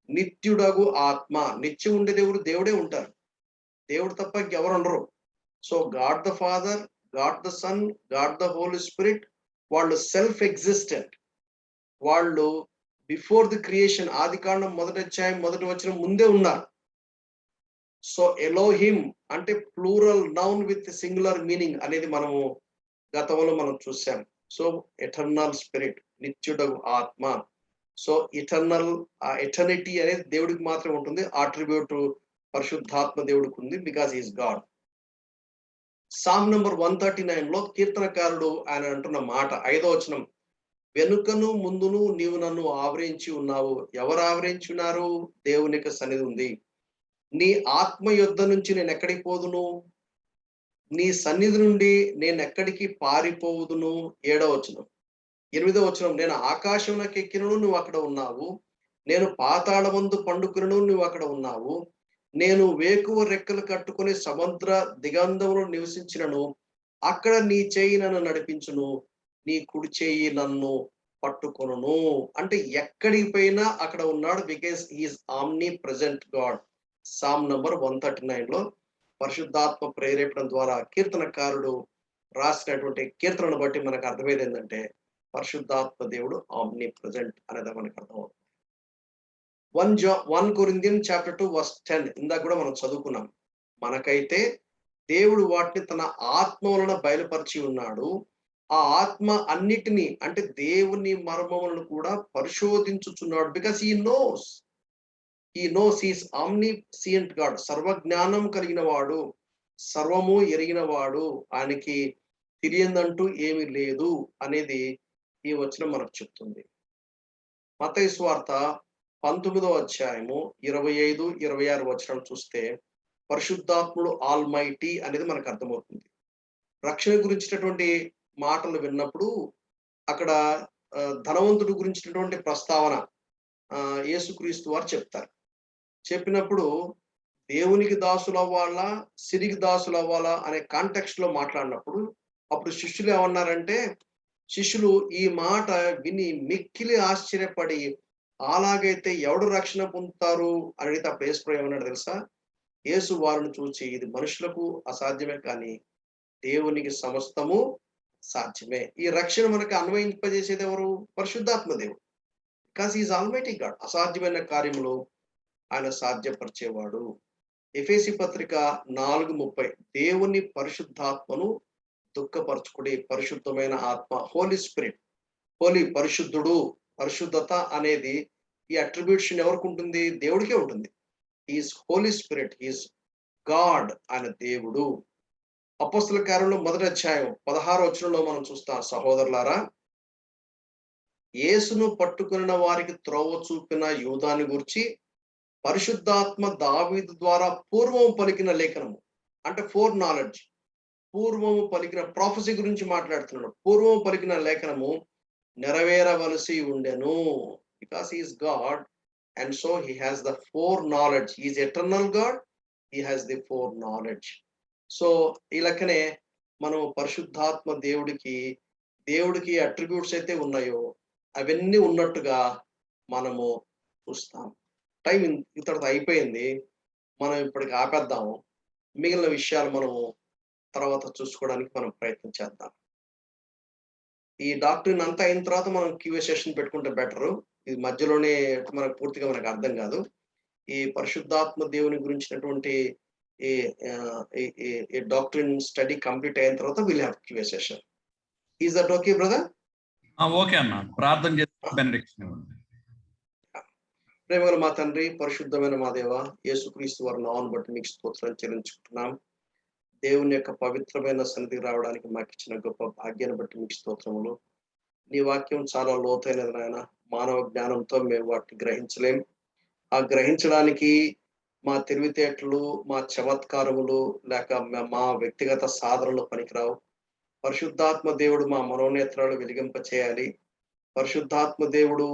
S1: నిత్యుడగు ఆత్మ, నిత్యం ఉండే దేవుడే ఉంటారు. దేవుడు తప్ప ఇంకెవరు ఉండరు. So God the Father, God the Son, God the Holy Spirit వాళ్ళు సెల్ఫ్ ఎగ్జిస్టెంట్. వాళ్ళు బిఫోర్ ది క్రియేషన్, ఆదికాండం 1వ అధ్యాయం 1వ వచనం ముందే ఉన్నారు. సో ఎలోహిమ్ అంటే plural noun with singular meaning అనేది మనము గతంలో మనం చూసాం. సో ఎటర్నల్ స్పిరిట్, నిత్యుడగు ఆత్మ. సో ఇటర్నల్ ఎటర్నిటీ అనేది దేవుడికి మాత్రమే ఉంటుంది. ఆట్రిబ్యూట్ పరిశుద్ధాత్మ దేవుడికి ఉంది, because is God. Psalm number 139లో కీర్తనకారుడు ఆయన అంటున్న మాట 5వ వచనం, వెనుకను ముందును నీవు నన్ను ఆవరించి ఉన్నావు. ఎవరు ఆవరించి ఉన్నారు? దేవునికి సన్నిధి ఉంది. నీ ఆత్మ యుద్ధ నుంచి నేను ఎక్కడికి పోదును? నీ సన్నిధి నుండి నేను ఎక్కడికి పారిపోవుదును? 7వ వచనం. 8వ వచనం, నేను ఆకాశంలోకి ఎక్కినను నువ్వు అక్కడ ఉన్నావు. నేను పాతాళమందు పండుకునను నువ్వు అక్కడ ఉన్నావు. నేను వేకువ రెక్కలు కట్టుకుని సముద్ర దిగంధములో నివసించినను అక్కడ నీ చేయి నన్ను నడిపించును, నీ కుడి చేయి నన్ను పట్టుకొనును. అంటే ఎక్కడికి పోయినా అక్కడ ఉన్నాడు, because he is omnipresent God. Psalm number 139లో పరిశుద్ధాత్మ ప్రేరేపణ ద్వారా కీర్తనకారుడు రాసినటువంటి కీర్తనను బట్టి మనకు అర్థమయ్యేది ఏంటంటే పరిశుద్ధాత్మ దేవుడు ఆమ్ని ప్రెజెంట్ అనేది మనకు అర్థమవుతుంది. 1 కొరింథియన్ చాప్టర్ 2 వర్స్ 10 ఇందాక కూడా మనం చదువుకున్నాం. మనకైతే దేవుడు వాటిని తన ఆత్మ వలన బయలుపరిచి ఉన్నాడు. ఆ ఆత్మ అన్నిటినీ అంటే దేవుని మర్మములను కూడా పరిశోధించుచున్నాడు. Because he knows he's omniscient God. సర్వజ్ఞానం కలిగిన వాడు, సర్వము ఎరిగిన వాడు, ఆయనకి తెలియదంటూ ఏమీ లేదు అనేది ఈ వచనం మనకు చెప్తుంది. మత్తయి సువార్త 19వ అధ్యాయము 25, 26 వచనం చూస్తే పరిశుద్ధాత్ముడు ఆల్మైటీ అనేది మనకు అర్థమవుతుంది. రక్షణ గురించినటువంటి మాటలు విన్నప్పుడు అక్కడ ధనవంతుడు గురించినటువంటి ప్రస్తావన యేసుక్రీస్తు వారు చెప్తారు. చెప్పినప్పుడు దేవునికి దాసులు అవ్వాలా, సిరికి దాసులు అవ్వాలా అనే కాంటెక్స్ట్ లో మాట్లాడినప్పుడు అప్పుడు శిష్యులు ఏమన్నారంటే, శిష్యులు ఈ మాట విని మిక్కిలి ఆశ్చర్యపడి, అలాగైతే ఎవడు రక్షణ పొందుతారు అని అడిగితే అప్పుడు యేసు ఏమన్నాడు తెలుసా? యేసు వారిని చూచి, ఇది మనుషులకు అసాధ్యమే కానీ దేవునికి సమస్తము సాధ్యమే. ఈ రక్షణ మనకు అన్వయింపజేసేది ఎవరు? పరిశుద్ధాత్మ దేవుడు. Because is almighty God. అసాధ్యమైన కార్యములు ఆయన సాధ్యపరిచేవాడు. ఎఫెసీ పత్రిక 4:30, దేవుని పరిశుద్ధాత్మను దుఃఖపరచుకుడి. పరిశుద్ధమైన ఆత్మ, హోలీ స్పిరిట్, హోలీ పరిశుద్ధుడు, పరిశుద్ధత అనేది ఈ అట్రిబ్యూషన్ ఎవరికి ఉంటుంది? దేవుడికే ఉంటుంది. Is Holi spirit, is God, ఆయన దేవుడు. అపోస్తల కార్యంలో 1వ అధ్యాయం 16వ వచనంలో మనం చూస్తాం, సహోదరులారా, యేసును పట్టుకున్న వారికి త్రోవ చూపిన యూదాని గురించి పరిశుద్ధాత్మ దావీదు ద్వారా పూర్వము పలికిన లేఖనము అంటే ఫోర్ నాలెడ్జ్, పూర్వము పలికిన ప్రాఫెసీ గురించి మాట్లాడుతున్నాడు. పూర్వము పలికిన లేఖనము నెరవేరవలసి ఉండెను. Because he is God and so he has the four knowledge. He is eternal God, he has the four knowledge. So ఈ లెక్కనే మనం పరిశుద్ధాత్మ దేవుడికి అట్రిబ్యూట్స్ అయితే ఉన్నాయో అవన్నీ ఉన్నట్టుగా మనము చూస్తాం. టైం ఇంతటితో అయిపోయింది. మనం ఇప్పటికి ఆపేద్దాము. మిగిలిన విషయాలు మనము తర్వాత చూసుకోవడానికి మనం ప్రయత్నం చేద్దాం. ఈ డాక్టరీన్ అంతా అయిన తర్వాత మనం క్యూఏ సెషన్ పెట్టుకుంటే బెటరు. ఇది మధ్యలోనే మనకు పూర్తిగా మనకు అర్థం కాదు. ఈ పరిశుద్ధాత్మ దేవుని గురించినటువంటి ఈ డాక్టరీన్ స్టడీ కంప్లీట్ అయిన తర్వాత will have QA session. Is that okay brother?
S2: Okay అన్న, ప్రార్థన చేసి బెనడిక్షన్ ఇవ్వండి.
S1: ప్రేమగల మా తండ్రి, పరిశుద్ధమైన మా దేవ, యేసుక్రీస్తు వారి నామమును బట్టి మీకు స్తోత్రం చెల్లించుకుంటున్నాం. దేవుని యొక్క పవిత్రమైన సన్నిధికి రావడానికి మాకు ఇచ్చిన గొప్ప భాగ్యాన్ని బట్టి మీకు స్తోత్రములు. నీ వాక్యం చాలా లోతైనది నాయన. మానవ జ్ఞానంతో మేము వాటిని గ్రహించలేం. ఆ గ్రహించడానికి మా తెలివితేటలు, మా చమత్కారములు లేక మా వ్యక్తిగత సాధనలు పనికిరావు. పరిశుద్ధాత్మ దేవుడు మా మనోనేత్రాలు వెలిగింప చేయాలి. పరిశుద్ధాత్మ దేవుడు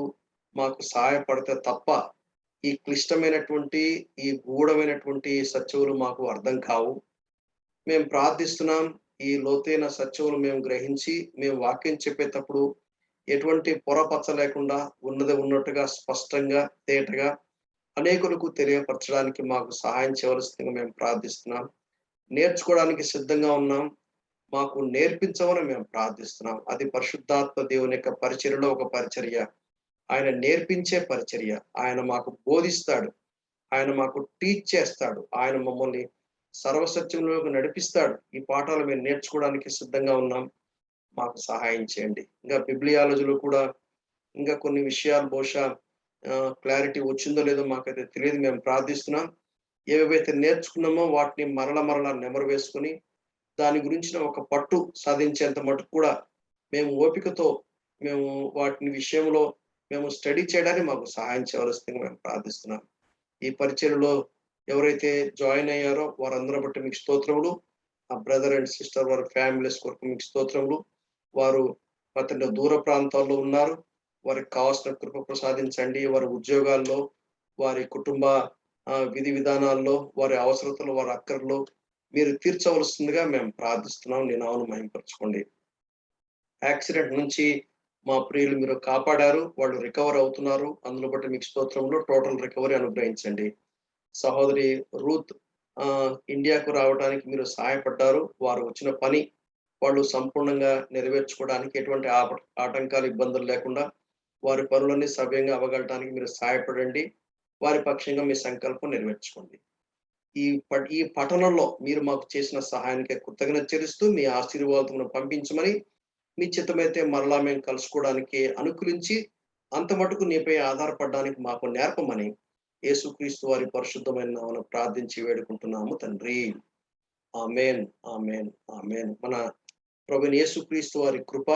S1: మాకు సహాయపడితే తప్ప ఈ క్లిష్టమైనటువంటి, ఈ గూఢమైనటువంటి సత్యములు మాకు అర్థం కావు. మేము ప్రార్థిస్తున్నాం, ఈ లోతైన సత్యములు మేము గ్రహించి మేము వాక్యం చెప్పేటప్పుడు ఎటువంటి పొరపచ్చ లేకుండా ఉన్నది ఉన్నట్టుగా స్పష్టంగా తేటగా అనేకులకు తెలియపరచడానికి మాకు సహాయం చేయవలసిందిగా మేము ప్రార్థిస్తున్నాం. నేర్చుకోవడానికి సిద్ధంగా ఉన్నాం. మాకు నేర్పించమని మేము ప్రార్థిస్తున్నాం. అది పరిశుద్ధాత్మ దేవుని యొక్క పరిచర్యలో ఒక పరిచర్య. ఆయన నేర్పించే పరిచర్య. ఆయన మాకు బోధిస్తాడు. ఆయన మాకు టీచ్ చేస్తాడు. ఆయన మమ్మల్ని సర్వసత్యంలోకి నడిపిస్తాడు. ఈ పాఠాలు మేము నేర్చుకోవడానికి సిద్ధంగా ఉన్నాం. మాకు సహాయం చేయండి. ఇంకా బిబ్లియాలజీలో కూడా ఇంకా కొన్ని విషయాలు బహుశా క్లారిటీ వచ్చిందో లేదో మాకైతే తెలియదు. మేము ప్రార్థిస్తున్నాం. ఏవేవైతే నేర్చుకున్నామో వాటిని మరల నెమరు వేసుకొని దాని గురించిన ఒక పట్టు సాధించేంత మటుకు కూడా మేము ఓపికతో మేము వాటిని విషయంలో మేము స్టడీ చేయడానికి మాకు సహాయం చేయవలసిందిగా మేము ప్రార్థిస్తున్నాం. ఈ పరిచర్యలో ఎవరైతే జాయిన్ అయ్యారో వారందరూ బట్టి మీకు స్తోత్రములు. ఆ బ్రదర్ అండ్ సిస్టర్ వారి ఫ్యామిలీస్ కొరకు మీకు స్తోత్రములు. వారు అతని దూర ప్రాంతాల్లో ఉన్నారు. వారికి కావాల్సిన కృప ప్రసాదించండి. వారి ఉద్యోగాల్లో, వారి కుటుంబ విధి విధానాల్లో, వారి అవసరతలు, వారి అక్కర్లో మీరు తీర్చవలసిందిగా మేము ప్రార్థిస్తున్నాం. నీ నామమును మహిమపరచుకోండి. యాక్సిడెంట్ నుంచి మా ప్రియులు మీరు కాపాడారు. వాళ్ళు రికవర్ అవుతున్నారు. అందులో బట్టి మీకు స్తోత్రంలో టోటల్ రికవరీ అనుగ్రహించండి. సహోదరి రూత్ ఇండియాకు రావడానికి మీరు సహాయపడ్డారు. వారు వచ్చిన పని వాళ్ళు సంపూర్ణంగా నెరవేర్చుకోవడానికి ఎటువంటి ఆటంకాలు, ఇబ్బందులు లేకుండా వారి పనులన్నీ సవ్యంగా అవ్వగలటానికి మీరు సహాయపడండి. వారి పక్షంగా మీ సంకల్పం నెరవేర్చుకోండి. ఈ పఠనంలో మీరు మాకు చేసిన సహాయానికి కృతజ్ఞత చెల్లిస్తూ మీ ఆశీర్వాదమును పంపించమని, మీ చిత్తమైతే మరలా మేము కలుసుకోవడానికి అనుకూలించి అంత మటుకు నీపై ఆధారపడడానికి మాకు నేర్పమని యేసుక్రీస్తు వారి పరిశుద్ధమైన నామమున ప్రార్థించి వేడుకుంటున్నాము తండ్రి. ఆమేన్, ఆమేన్, ఆమేన్. మన ప్రభువైన యేసుక్రీస్తు వారి కృప,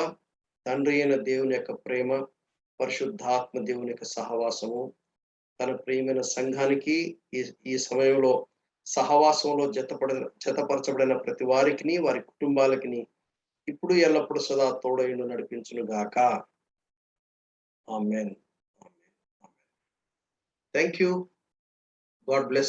S1: తండ్రి అయిన దేవుని యొక్క ప్రేమ, పరిశుద్ధాత్మ దేవుని యొక్క సహవాసము, తన ప్రియమైన సంఘానికి ఈ సమయంలో సహవాసంలో జతపరచబడిన ప్రతి వారికి, వారి కుటుంబాలకి ఇప్పుడు ఎల్లప్పుడు సదా తోడైండు నడిపించును గాక. ఆమేన్. Thank you. God bless.